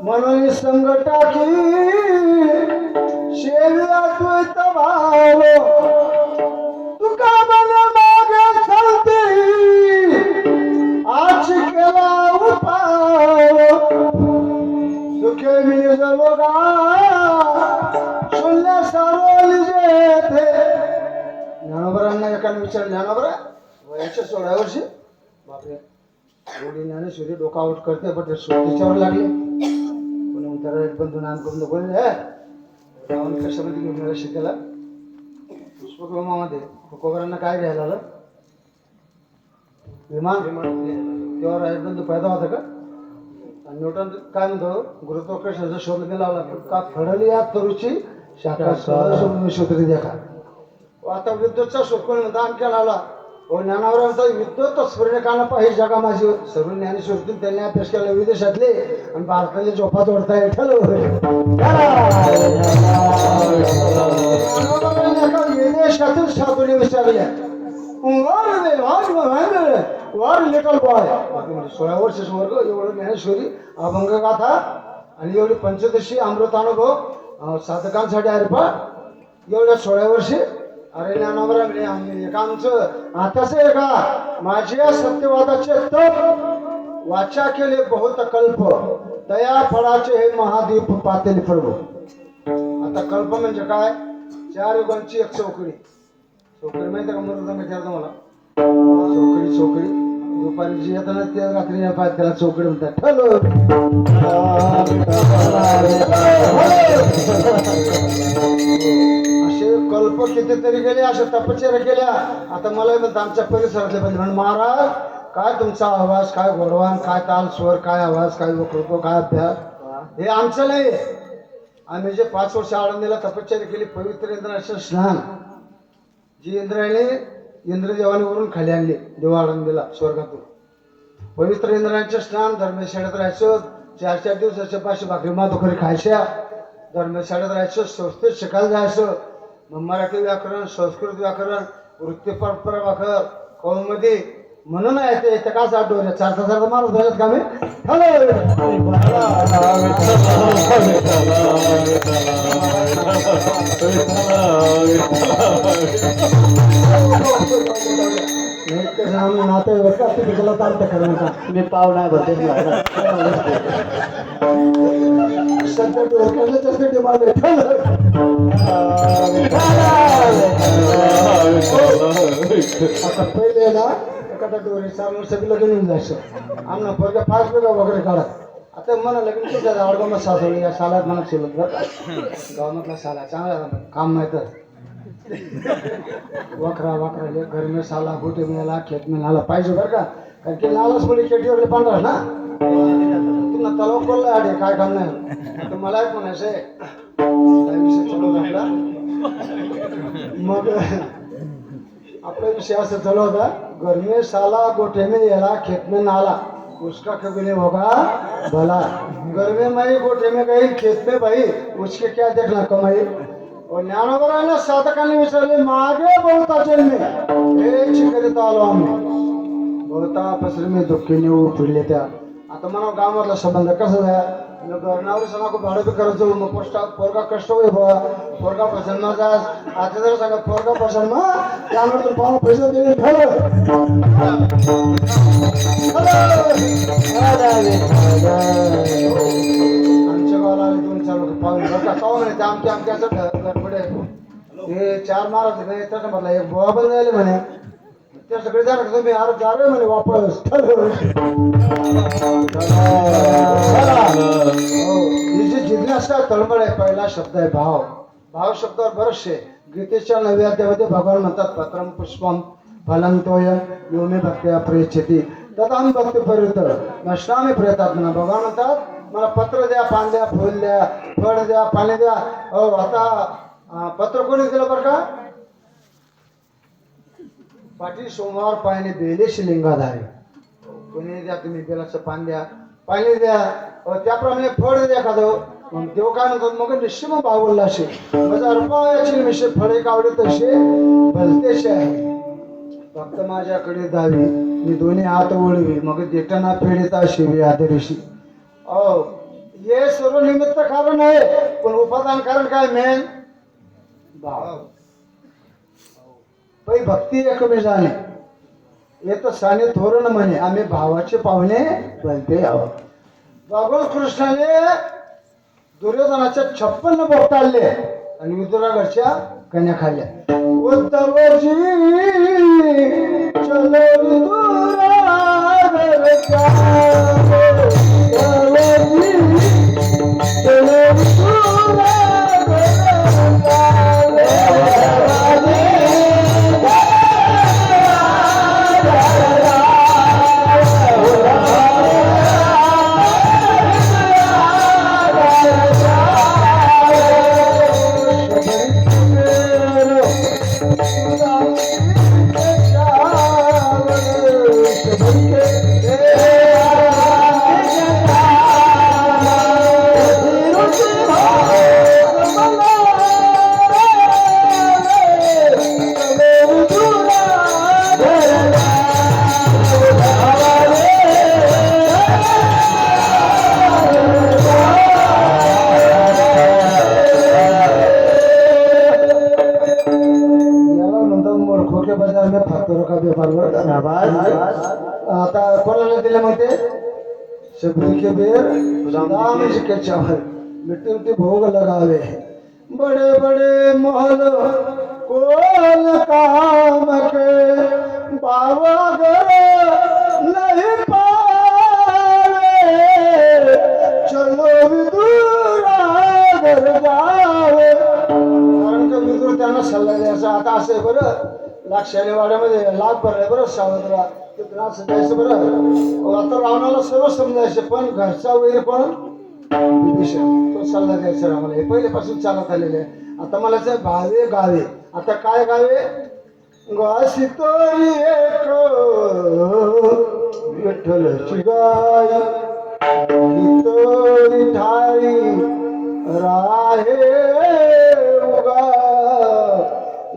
म्हणून संग टाकी शेवी अद्वैत भाव तुका मला मागे चालते आज केला उपाव सुखे मी जलोगा शून्य सारोली जेथे ज्ञानोबरांना एकाने विचार ज्ञानोबरा वयाच्या 16 वर्षी बापरे एवढी ज्ञानेश्वरी डोका आउट करते पण ते तिच्यावर लागले कोणी म्हणतात एक बंधू नाम करून बोलले रावण कशामध्ये घेऊन गेला शिकायला पुष्पकर्मामध्ये तुकोबरांना काय घ्यायला आलं विमान तेव्हा राजबंधू पैदा होता का आणि न्यूटन काय म्हणतो गुरुत्वाकर्षणाचा शोध लावला का फडली या तरुची शाखा शोधरी देखा आता विद्युतचा शोध कोणी म्हणता आणखी लावला हो ज्ञानावर विद्युत सूर्यकांना पाहिजे जगा माझी सर्व ज्ञानेश्वरीतून त्यांनी अभ्यास केला विदेशातले आणि भारताचे झोपा तोडताय विदेशातील साधूने विचारल्या वार लिटल बॉय 16 वर्षाचा वर्ग एवढं ज्ञानेश्वरी अभंग गाथा आणि एवढी पंचदशी अमृतानुभव साधकांसाठी अरे पा एवढ्या 16 वर्षी अरे ज्ञानावर आमचं आताच आहे का माझ्या सत्यवादाचे तप वाचा केले बहुत कल्प तया फळाचे हे महादीप पातेले प्रभू आता कल्प म्हणजे काय 4 युगांची एक चौकडी माहिती का मृत विचारतो मला चौकडी दुपारी जी येताना त्या रात्री त्याला चौकडी म्हणतात असे कल्प कितीतरी गेले अशा तपश्चर्या केल्या आता मला म्हणतात आमच्या परिसरातले म्हणजे म्हणून महाराज काय तुमचा आवाज काय गोडवान काय ताल स्वर काय आवाज काय वक्तृत्व काय अभ्यास हे आमचं नाही आम्ही जे 5 वर्ष आळंदीला तपश्चर्या केली पवित्र इंद्राचं स्नान जी इंद्राने इंद्रदेवाने वरून खाली आणले देवा आळंदीला स्वर्गातून पवित्र इंद्राचे स्नान धर्मशाळेत राहायचं 4 दिवसाच्या 500 भाकरी माधुकरी खायच्या धर्मशाळेत राहायचं संस्थेत शिकायला जायचं मग मराठी व्याकरण संस्कृत व्याकरण वृत्ती परंपरा व्याकरण कौमुदी म्हणून आहे ते इथे का साठ डोऱ्या 4 तासाचा माणूस झालेत का मी नातेवाईक तिला चालतं करा नका मी पाहुणा भरते सध्या डोक्याला डिमांड आता पहिले ना एखादा डोरी चालून सगळं घेऊन जायचं आमना पोरगा 5 वेळा वगैरे काढत आता मला लगेच तुझ्या आवडगाव सासवली या सालात मला शिलत बरं गावातला साला चांगला काम माहित वखरा घर में साला गोटे में आला खेत में नाला पाहिजे बरं का कारण की नालाच मुली खेटीवर पांढरा ना तिला तलाव कोल्ला आडे काय काम नाही आता मला एक म्हणायचं आहे काय विषय चालू होता आपला मग आपला विषय असं चालू होता घर में साला गोठे में येला खेत में नाला उसका कभी नहीं होगा भला घर में मैं गोठे में गई खेत में भाई उसके क्या देखना कमाई और ज्ञानोबरायला साधकांनी विचारले मागे बहुता जन्मे हे चिकरीत आलो आम्ही बहुता पसरी मी दुःखीने फिरले त्या आता मला गावातला संबंध कसा आहे घरनावरी सणा खूप भाडं बी करत जाऊ मग पोस्टा पोरगा कष्ट होई बा पोरगा पसंत माझा आता जर सांगा पोरगा पसंत मग त्यामुळे तर पाहून पैसे दिले आमच्या गावाला आले 2-4 लोक पाहून बघा पाहून नाही आमच्या आमच्याचं गडबडे हे 4 महाराज नाही त्याच्या म्हटलं एक बोवा पण झाले म्हणे त्या सगळे जाणार तुम्ही अरे म्हणे वापस ही जी जिज्ञासा तळमळ आहे पहिला शब्द आहे भाव भाव शब्दावर बरेचसे गीतेच्या 9व्या अध्यायामध्ये भगवान म्हणतात पत्रम पुष्पम फलम तोयम यो मे भक्त्या प्रयच्छति तदाम भक्ती परिवृत नष्टामी प्रयत्नात्मना भगवान म्हणतात मला पत्र द्या पान द्या फुल द्या फळ द्या पाणी द्या हो आता पत्र कोणी दिलं बरं का पाठी सोमवार पाहिणे बेलेश लिंगाधारे कोणी द्या तुम्ही बेलाचं पान द्या पाणी द्या त्याप्रमाणे फळ द्या एखादं मग देव काय म्हणतात मग निश्चित मग भावला असे 1000 रुपयाची विषय फळे कावडे तसे भलतेशे आहे फक्त माझ्याकडे दावी मी दोन्ही हात ओळवी मग देताना फेडिता शिवी आदरीशी हे सर्व निमित्त कारण आहे पण उपादान कारण काय मेन भाव पै भक्ती एकमे जाणे येत साने थोरण म्हणे आम्ही भावाचे पाहुणे बनते आहोत भगवान कृष्णाने दुर्योधनाच्या 56 बोट काढले आणि विदुरागडच्या कन्या खाल्ल्या उद्धवजी चलो विदुरागडच्या चलो आता कोणाला दिले मग ते शबरी के बेर दाम के चावल मिट्टी मिट्टी भोग लगावे बड़े बड़े महल कोल काम के बाबा घर नहीं पावे चलो विदुरा घर जावे कारण का विदुर त्यांना सल्ला द्यायचा आता असं बरं लाक्षाने वाड्यामध्ये लाभ भरले बरं सावधरा त्रास द्यायचं बरं आता रावणाला सर्व समजायचे पण घरचा वैर पण विभीषण तो सल्ला द्यायचा आम्हाला हे पहिल्यापासून चालत आलेले आहे आता मला भावे गावे आता काय गावे गासितोरी एक विठ्ठलची गाय गीतोरी ठाई राहे उगा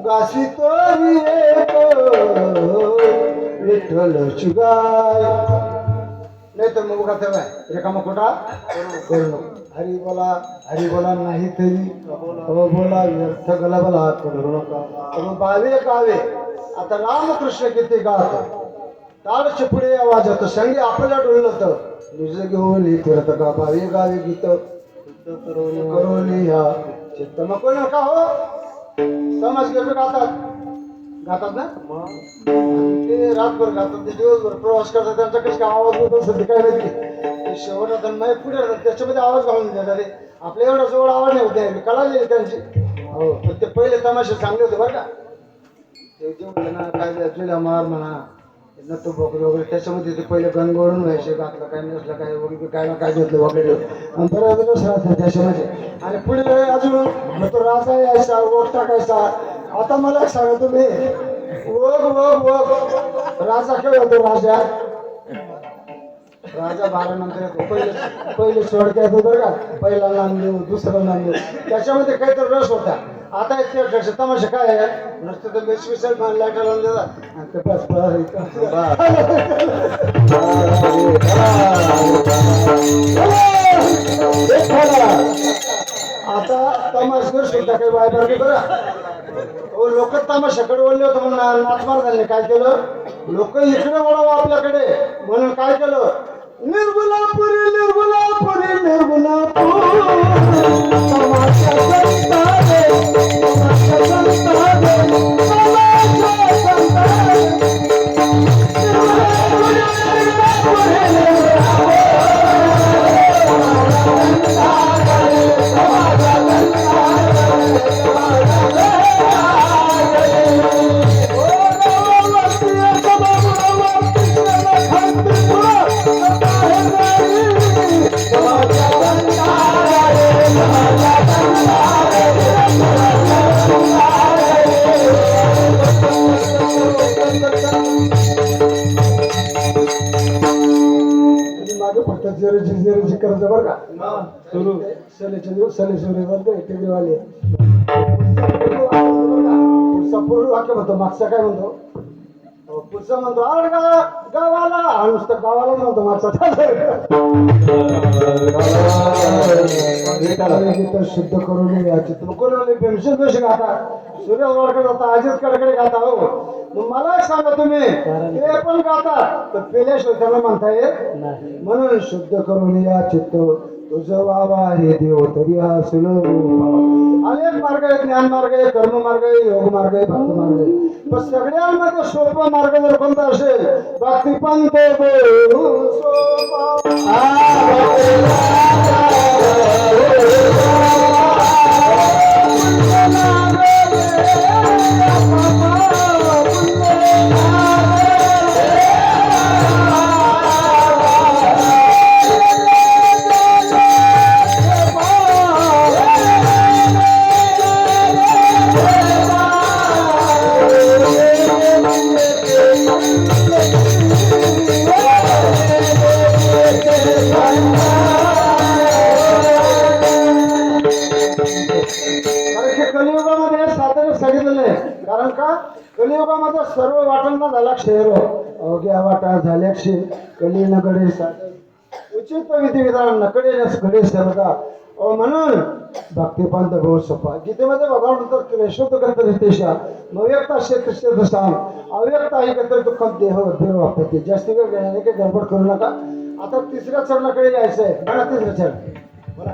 गासितोरी एक विठ्ठलची गाय नाही तर मग काय रेखामा खोटा करू नको हरी बोला नाही तरी बोला व्यर्थ गला बोला करू नका बावे गावे आता रामकृष्ण किती गात ताडच्या पुढे आवाज होतो संगी आपल्या डोलत निज घेऊन फिरत का बावे गावे गीत करून ह्या चित्त मग कोण का हो समाज गेलो गातात ना ते रातभर गातात ते दिवसभर प्रवास करतात त्यांचा कसं आवाज होतो काय नाही शेवट नाही पुढे त्याच्यामध्ये आवाज घालून देतात रे आपल्या एवढा जवळ आवाज नाही होते कळाले त्यांची हो पण ते पहिले तमाशे चांगले होते बरं का ते जेवढे ना काय जुल्या मार म्हणा नतो बोकरे वगैरे त्याच्यामध्ये ते पहिले गणगोळून व्हायचे घातलं काय नसलं काय वगैरे काय ना काय घेतलं वगैरे आणि बरं राहतं त्याच्यामध्ये. आणि पुढे अजून तो राजा यायचा ओग टाकायचा. आता मला सांगा तुम्ही ओग ओग ओग राजा काय होतो राजा राजा 12 नंतर येतो. पहिले सोडक्या येतो बरं का. पहिला नांदेव दुसरा नांदेव त्याच्यामध्ये काहीतरी रस होता. आता इतके तमाशा काय आहे नुसतं तर बेसविसल लाईट लावून देतात आणि ते बस आता तमाशकर सुद्धा काही वायबार नाही बरं. लोक तमाशाकडे वळले होते म्हणून नाचमार झाले. काय केलं लोक इकडे वळावं आपल्याकडे म्हणून काय केलं निर्गुणापुरी निर्गुणापुरी निर्गुणापुरी तमाशा संताने तमाशा संताने तमाशा संताने जिरजी करायचं बरं का सुरू सलेचे दिवस सले सुरू टेकडीवाले पुढचा पूर्ण वाक्य म्हणतो मागचा काय म्हणतो पुढचा म्हणतो गावाला नुसतं गावाला म्हणतो मागचा शुद्ध करून पेन्शन आता सूर्यकडे जाता अजित कडकडे गाता हो. मग मला एक सांगा तुम्ही ते पण गातात तर पेल्याशिवाय त्याला म्हणता येत म्हणून शुद्ध करून या चित्त तुझं वावा हे देव तरी हा सुलभ. अनेक मार्ग आहे ज्ञान मार्ग आहे कर्म मार्ग आहे योग मार्ग आहे भक्ती मार्ग आहे पण सगळ्यांमध्ये सोपा मार्ग जर कोणता असेल भक्ती पंथ कारण का कलियुगामध्ये सर्व वाटांना झाला क्षेत्र अवघ्या वाटा झाल्या क्षे कली नकडे उचित विधिविधान नकडे घडे सर्वता म्हणून भक्तिपंथ भाऊ सोपा. गीतेमध्ये भगवान म्हणतात शुद्ध करता रितेशा अव्यक्ता क्षेत्र क्षेत्र सांग अव्यक्ता एकत्र दुःख देह देह वापरते. जास्त वेळ घेण्याने काही गडबड करू नका. आता तिसऱ्या चरणाकडे यायचं आहे. बघा तिसरं चरण बोला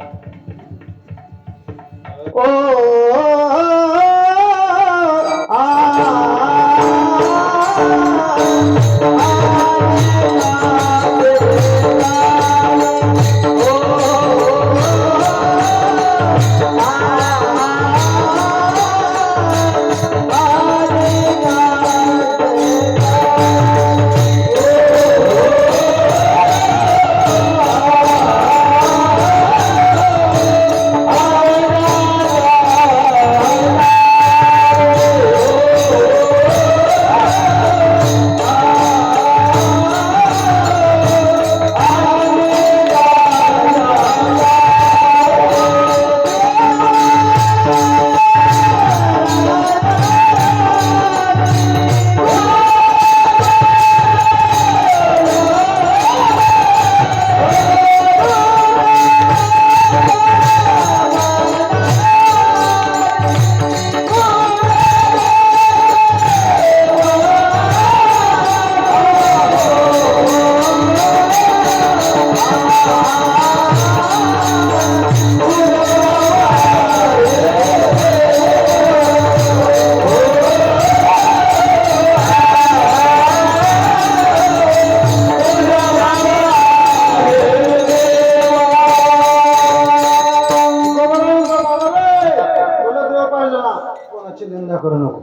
कोणाची निंदा करू नको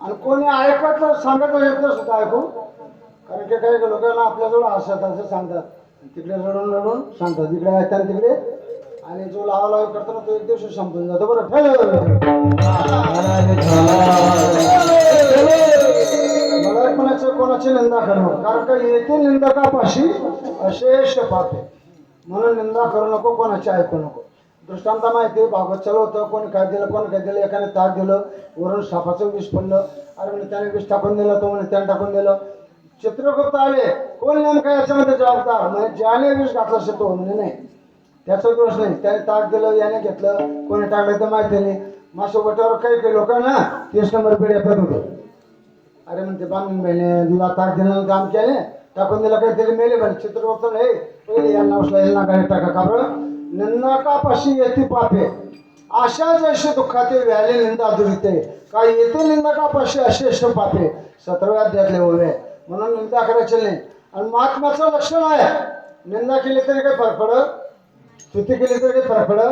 आणि कोणी ऐकत सांगत येत सुद्धा ऐकू कारण की काही लोकांना आपल्याजवळ असतात असं सांगतात, तिकडे रडून रडून सांगतात, इकडे ऐकतात तिकडे, आणि जो लावालावी करतो ना तो एक दिवशी संपून जातो. बरं मला कोणाची निंदा करणं, कारण का येथील निंदकापाशी अशेष पाप आहे. म्हणून निंदा करू नको, कोणाची ऐकू नको. दृष्टांत माहिती, भागवत चालू होतं, कोणी काय दिलं कोणी काय दिलं, एकाने ताक दिलं, वरून सापाचं विष पडलं, अरे म्हणजे त्याने विष टाकून दिलं, तो म्हणे त्याने टाकून दिलं. चित्रगुप्त आले, कोण नेमका याच्यामध्ये जबाबदार, म्हणजे ज्याने विष घातलं असेल तो, म्हणजे नाही त्याचा दोष नाही, त्याने ताक दिलं, याने घेतलं, कोणी टाकलं तर माहिती नाही. मासो बोटावर काही काही लोकांना 30 नंबर पेढ येतात होते. अरे म्हणते बांधून बहिणी तुला ताक दिलं काम केले, टाकून दिलं काहीतरी मेले म्हणे. चित्रगुप्त हे पहिले यांना उचला, यांना गाडी टाका, का बरं निंदकापाशी येते पापे, अशा जैसे दुःखाते व्याले निंदा दुरिते, काय येते निंदकापाशी अशेष पापे, 17व्या अध्यायातले ओवे. म्हणून निंदा करायची नाही. आणि महात्म्याचं लक्षण आहे, निंदा केली तरी काही फरक पडत, स्तुती केली तरी काही फरक पडत,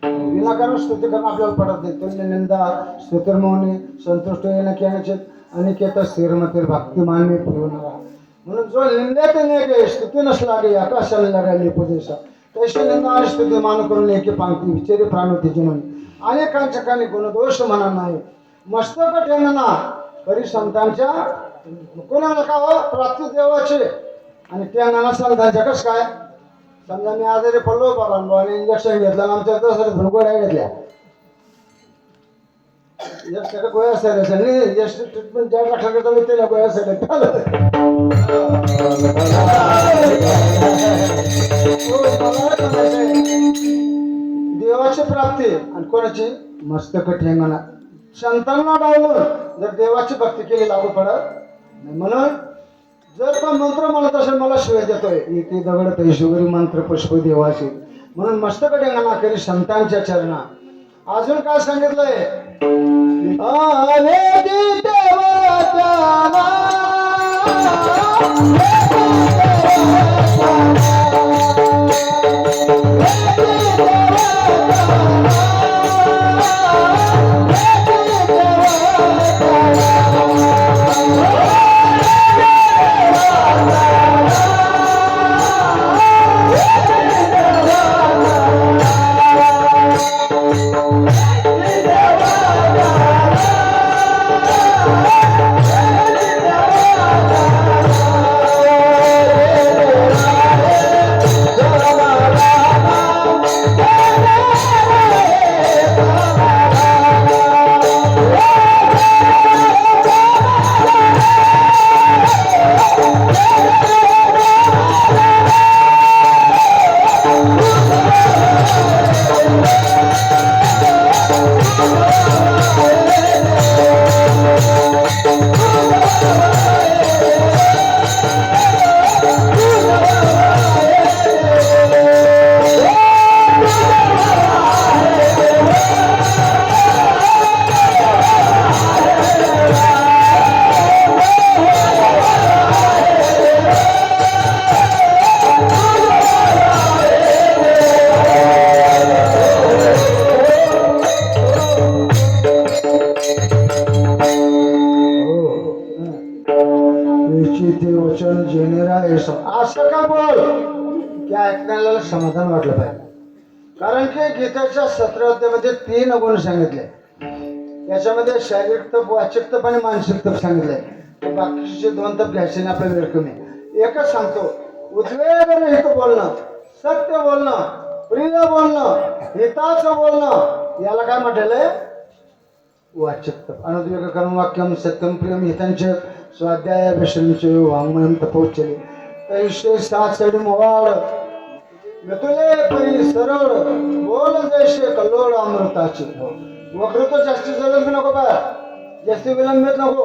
विनाकारण स्तुती करणं आपल्याला पडत नाही. तुल्य निंदा स्तुतिर्मौनी संतुष्ट येणं केण्याचे अनिकेत स्थिरमतीर भक्ती मानवी फिरवणारा. म्हणून जो निंद्यात नाही स्तुती नसला गे आकाशाला लागली उपदेशा, तैसे निंदा आणि स्तुती मान करून एके पांगती विचारी प्राणवती जीवन, अनेकांच्या काही गुणदोष म्हणा नाही, मस्तक ठेवणा परी संतांच्या कोणाला का हो प्राप्ती देवाचे, आणि त्या नाना संतांच्या कसं काय. समजा मी आजारी पडलो बाबा आणि इंजेक्शन घेतलं, आमच्या तसं गोळ्या घेतल्या, गोळ्या असायला ट्रीटमेंट ज्या डॉक्टरकडे त्याला गोळ्या असायला देवाची प्राप्ती आणि कोणाची मस्तक ठेंगणा. संतांना डावलून जर देवाची भक्ती केली लागू पडत नाही. म्हणून जर तो मंत्र म्हणत असेल मला शिवाय देतोय इथे दगड पैशुगरी मंत्र पुष्प देवाचे, म्हणून मस्तक ठेंगणा करी संतांच्या चरणा. अजून काय सांगितलंय, असं का बोल की ऐकण्याला समाधान वाटलं पाहिजे. कारण की गीतेच्या 17 अध्यायामध्ये 3 गुण सांगितले, त्याच्यामध्ये शारीरिक तप, वाचिक तप आणि मानसिक तप सांगितलंय. बाकीचे 2 तप घ्यायचे नाही, आपल्या वेळ कमी. एकच सांगतो, उद्वेगरहित बोलणं, सत्य बोलणं, प्रिय बोलणं, हिताचं बोलणं, याला काय म्हटलंय वाचिक तप. अनुद्वेग कर्म वाक्यम सत्यम प्रियम हितांचे स्वाध्याय विश्रमचे वाङ्मयम तपोच्चले, तैसे 7 सडी मोवाड मितुले परी सरळ बोल जैसे कल्लोळ अमृताचे. वक्तृत्व जास्ती जलद नको बा, जास्ती विलंबित नको,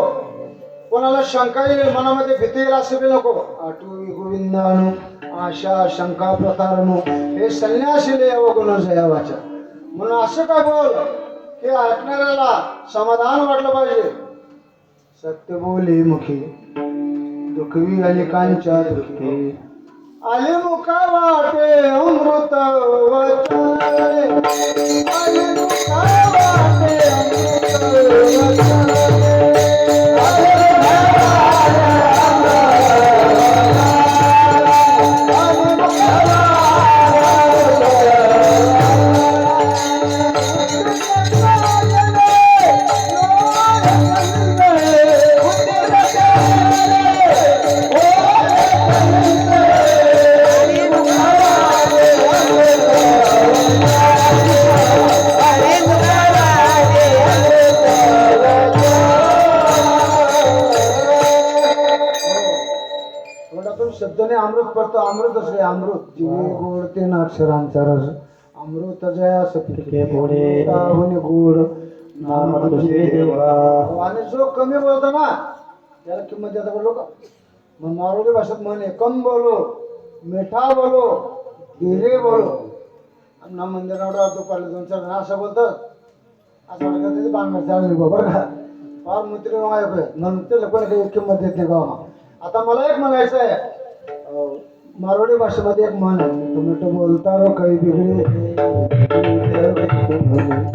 कोणाला शंका येईल मनामध्ये भीती येईल असं बी नको. आठवी गोविंदानु आशा शंका प्रतारणू हे संन्यासीले अवगुण जयावाचा. म्हणून असं काय बोल की ऐकणाऱ्याला समाधान वाटलं पाहिजे. सत्य बोले मुखी दुखवी अनेकांच्या दुःखी, आले मुखा वाटे अमृत वचने, आले मुखा वाटे अमृत वचने, आले मुखा वाटे अमृत शब्दाने अमृत पडतो. अमृतच काय अमृत जीवे गोड ते अक्षरांचा रस अमृत जया सपिके गोडे होणे गोड नाम तुझे देवा. आणि जो कमी बोलतो ना त्याला किंमत देता बोललो का. मग मारवाडी भाषेत म्हणे कम बोलो मिठा बोलो धीरे बोलो. ना मंदिरावर दुपारला 2-4 जण असं बोलतात असं वाटतं त्याची बांधणार चालू बरोबर का. फार मैत्री नंतर कोणी काही किंमत देत नाही गावा. आता मला एक म्हणायचं आहे मारवाडी भाषेमध्ये एक म्हण आहे मिठो बोलता रो काही बिगडे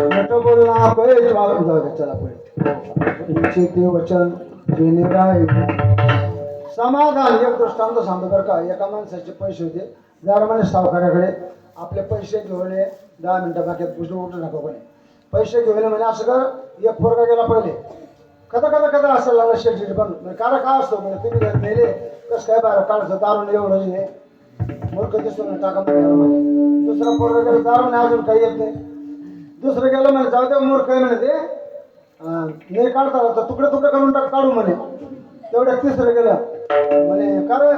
मिठो बोलना काही जाऊ दे चला पुढे. ते वचन जेणे समाधान. एक दृष्टांत सांगतो बरं का. एका माणसाचे पैसे होते जरा म्हणे सावकाराकडे आपले पैसे घेऊन 10 मिनिटं बाकी उठू नका कोणी पैसे घेऊन म्हणजे असं कर. एक पोरगा गेला पहिले कदा असं लागला शेट पण कारा काय असतो म्हणजे तुम्ही घर नेले कसं काय बाहेर काढायचं दारून एवढं हे मूर्ख दिसतो ना टाका म्हणजे. दुसरा पोरगा गेला दारून अजून काही येत नाही. दुसरं गेलं म्हणे जाऊ द्या मूर्ख आहे म्हणे ते नाही काढता तर तुकडे करून काढू म्हणे. तेवढ्या तिसरं गेलं म्हणे कारण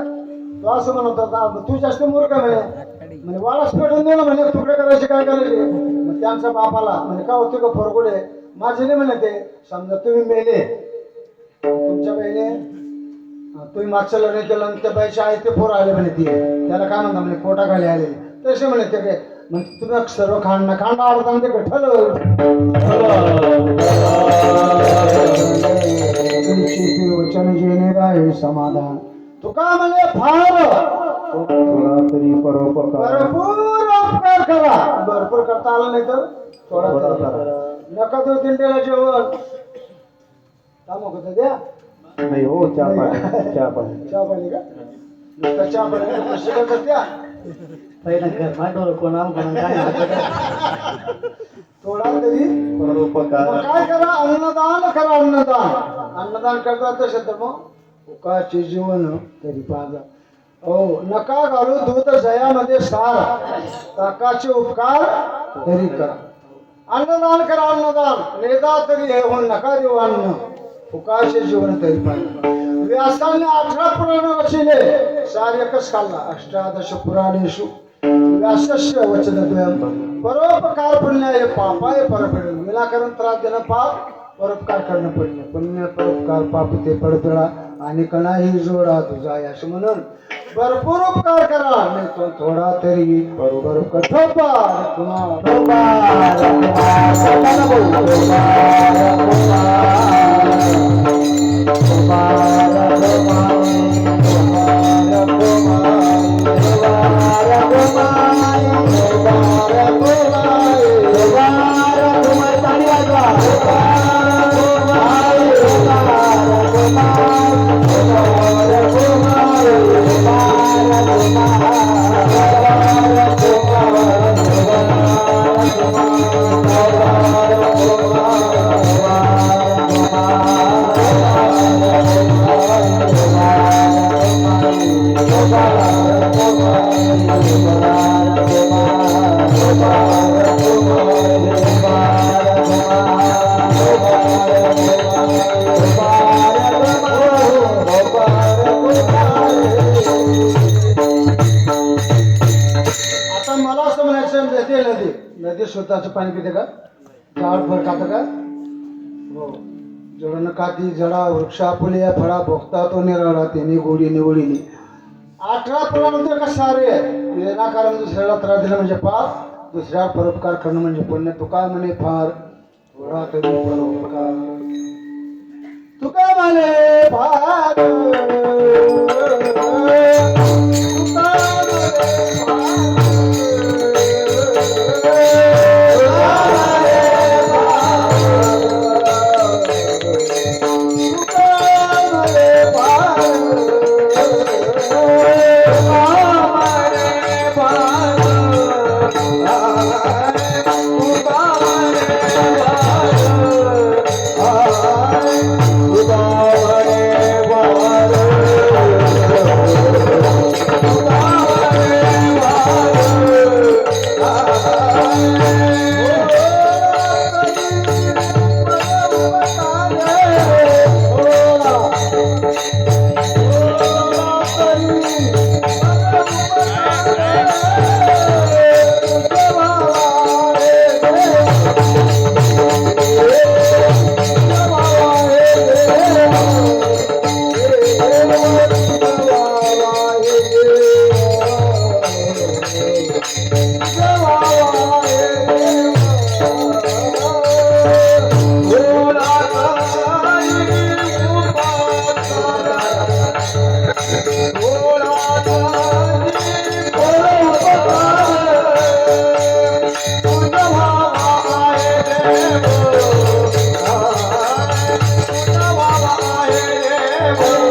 तो असं म्हणत होता तू जास्त मूर्ख म्हणे वाळाच पेटून दिलं म्हणे तुकडे करायचे काय करायचे. मग त्यांच्या बापाला म्हणे का होते का फरगुडे माझे नाही म्हणे ते समजा तुम्ही मेले तुमच्या बहिणी तुम्ही मागचं लग्न केलं आणि त्या बाईचे आहे ते पोरं आले म्हणे ती त्याला काय म्हणता म्हणे पोटाखाली आले तसे म्हणे ते काय मग तुम्ही सर्व खांड आवडता ते ठल वचन जेणे राहे समाधान. तुका म्हणे फार तरी भरपूर उपकार करा. भरपूर करता आला नाही तर थोडा करा. नका देऊ दिंडेला जेवण काम होतं द्या नाही हो. चहा पाणी का नुसतं चहा पाणी पैसे का द्या थोडा तरी परोपकार. काय करा अन्नदान करा. अन्नदान करता तसे तर मग उकाचे जीवन तरी पाजा. हो नका घालू दूध जयामध्ये सार ताकाचे उपकार तरी करा. अन्नदान करा अन्नदान नेदा तरी हे होऊन नका देऊ अन्न फुकाचे जीवन तरी पाहिजे. व्यासाने 18 पुराण रचिले सार एकच खाल्ला. 18 पुराणेषु व्यासस्य वचनद्वयम् परोपकार पुण्याय पापाय परपीडन. विनाकारण त्रास देणं पाप परोपकार करणं पुण्य. पुण्य परोपकार पाप ते पडपिळा आणि कणाही जोडा तुझा असं म्हणून भरपूर उपकार करा नाही तो थोडा तरी बरोबर कठोपार नदी स्वतःचं पाणी पिते का झाड फळ खातं का. हो जडन काती जडा वृक्षा फुले फळा भोगता तो निराळा तेने गोडी निवडीने. 18 फळानंतर का सारे विनाकारण दुसऱ्याला त्रास दिला म्हणजे पाप दुसऱ्या परोपकार करणं म्हणजे पुण्य. तुका म्हणे फार थोडा तरी परोपकार. तुका म्हणे फार Bye. बोल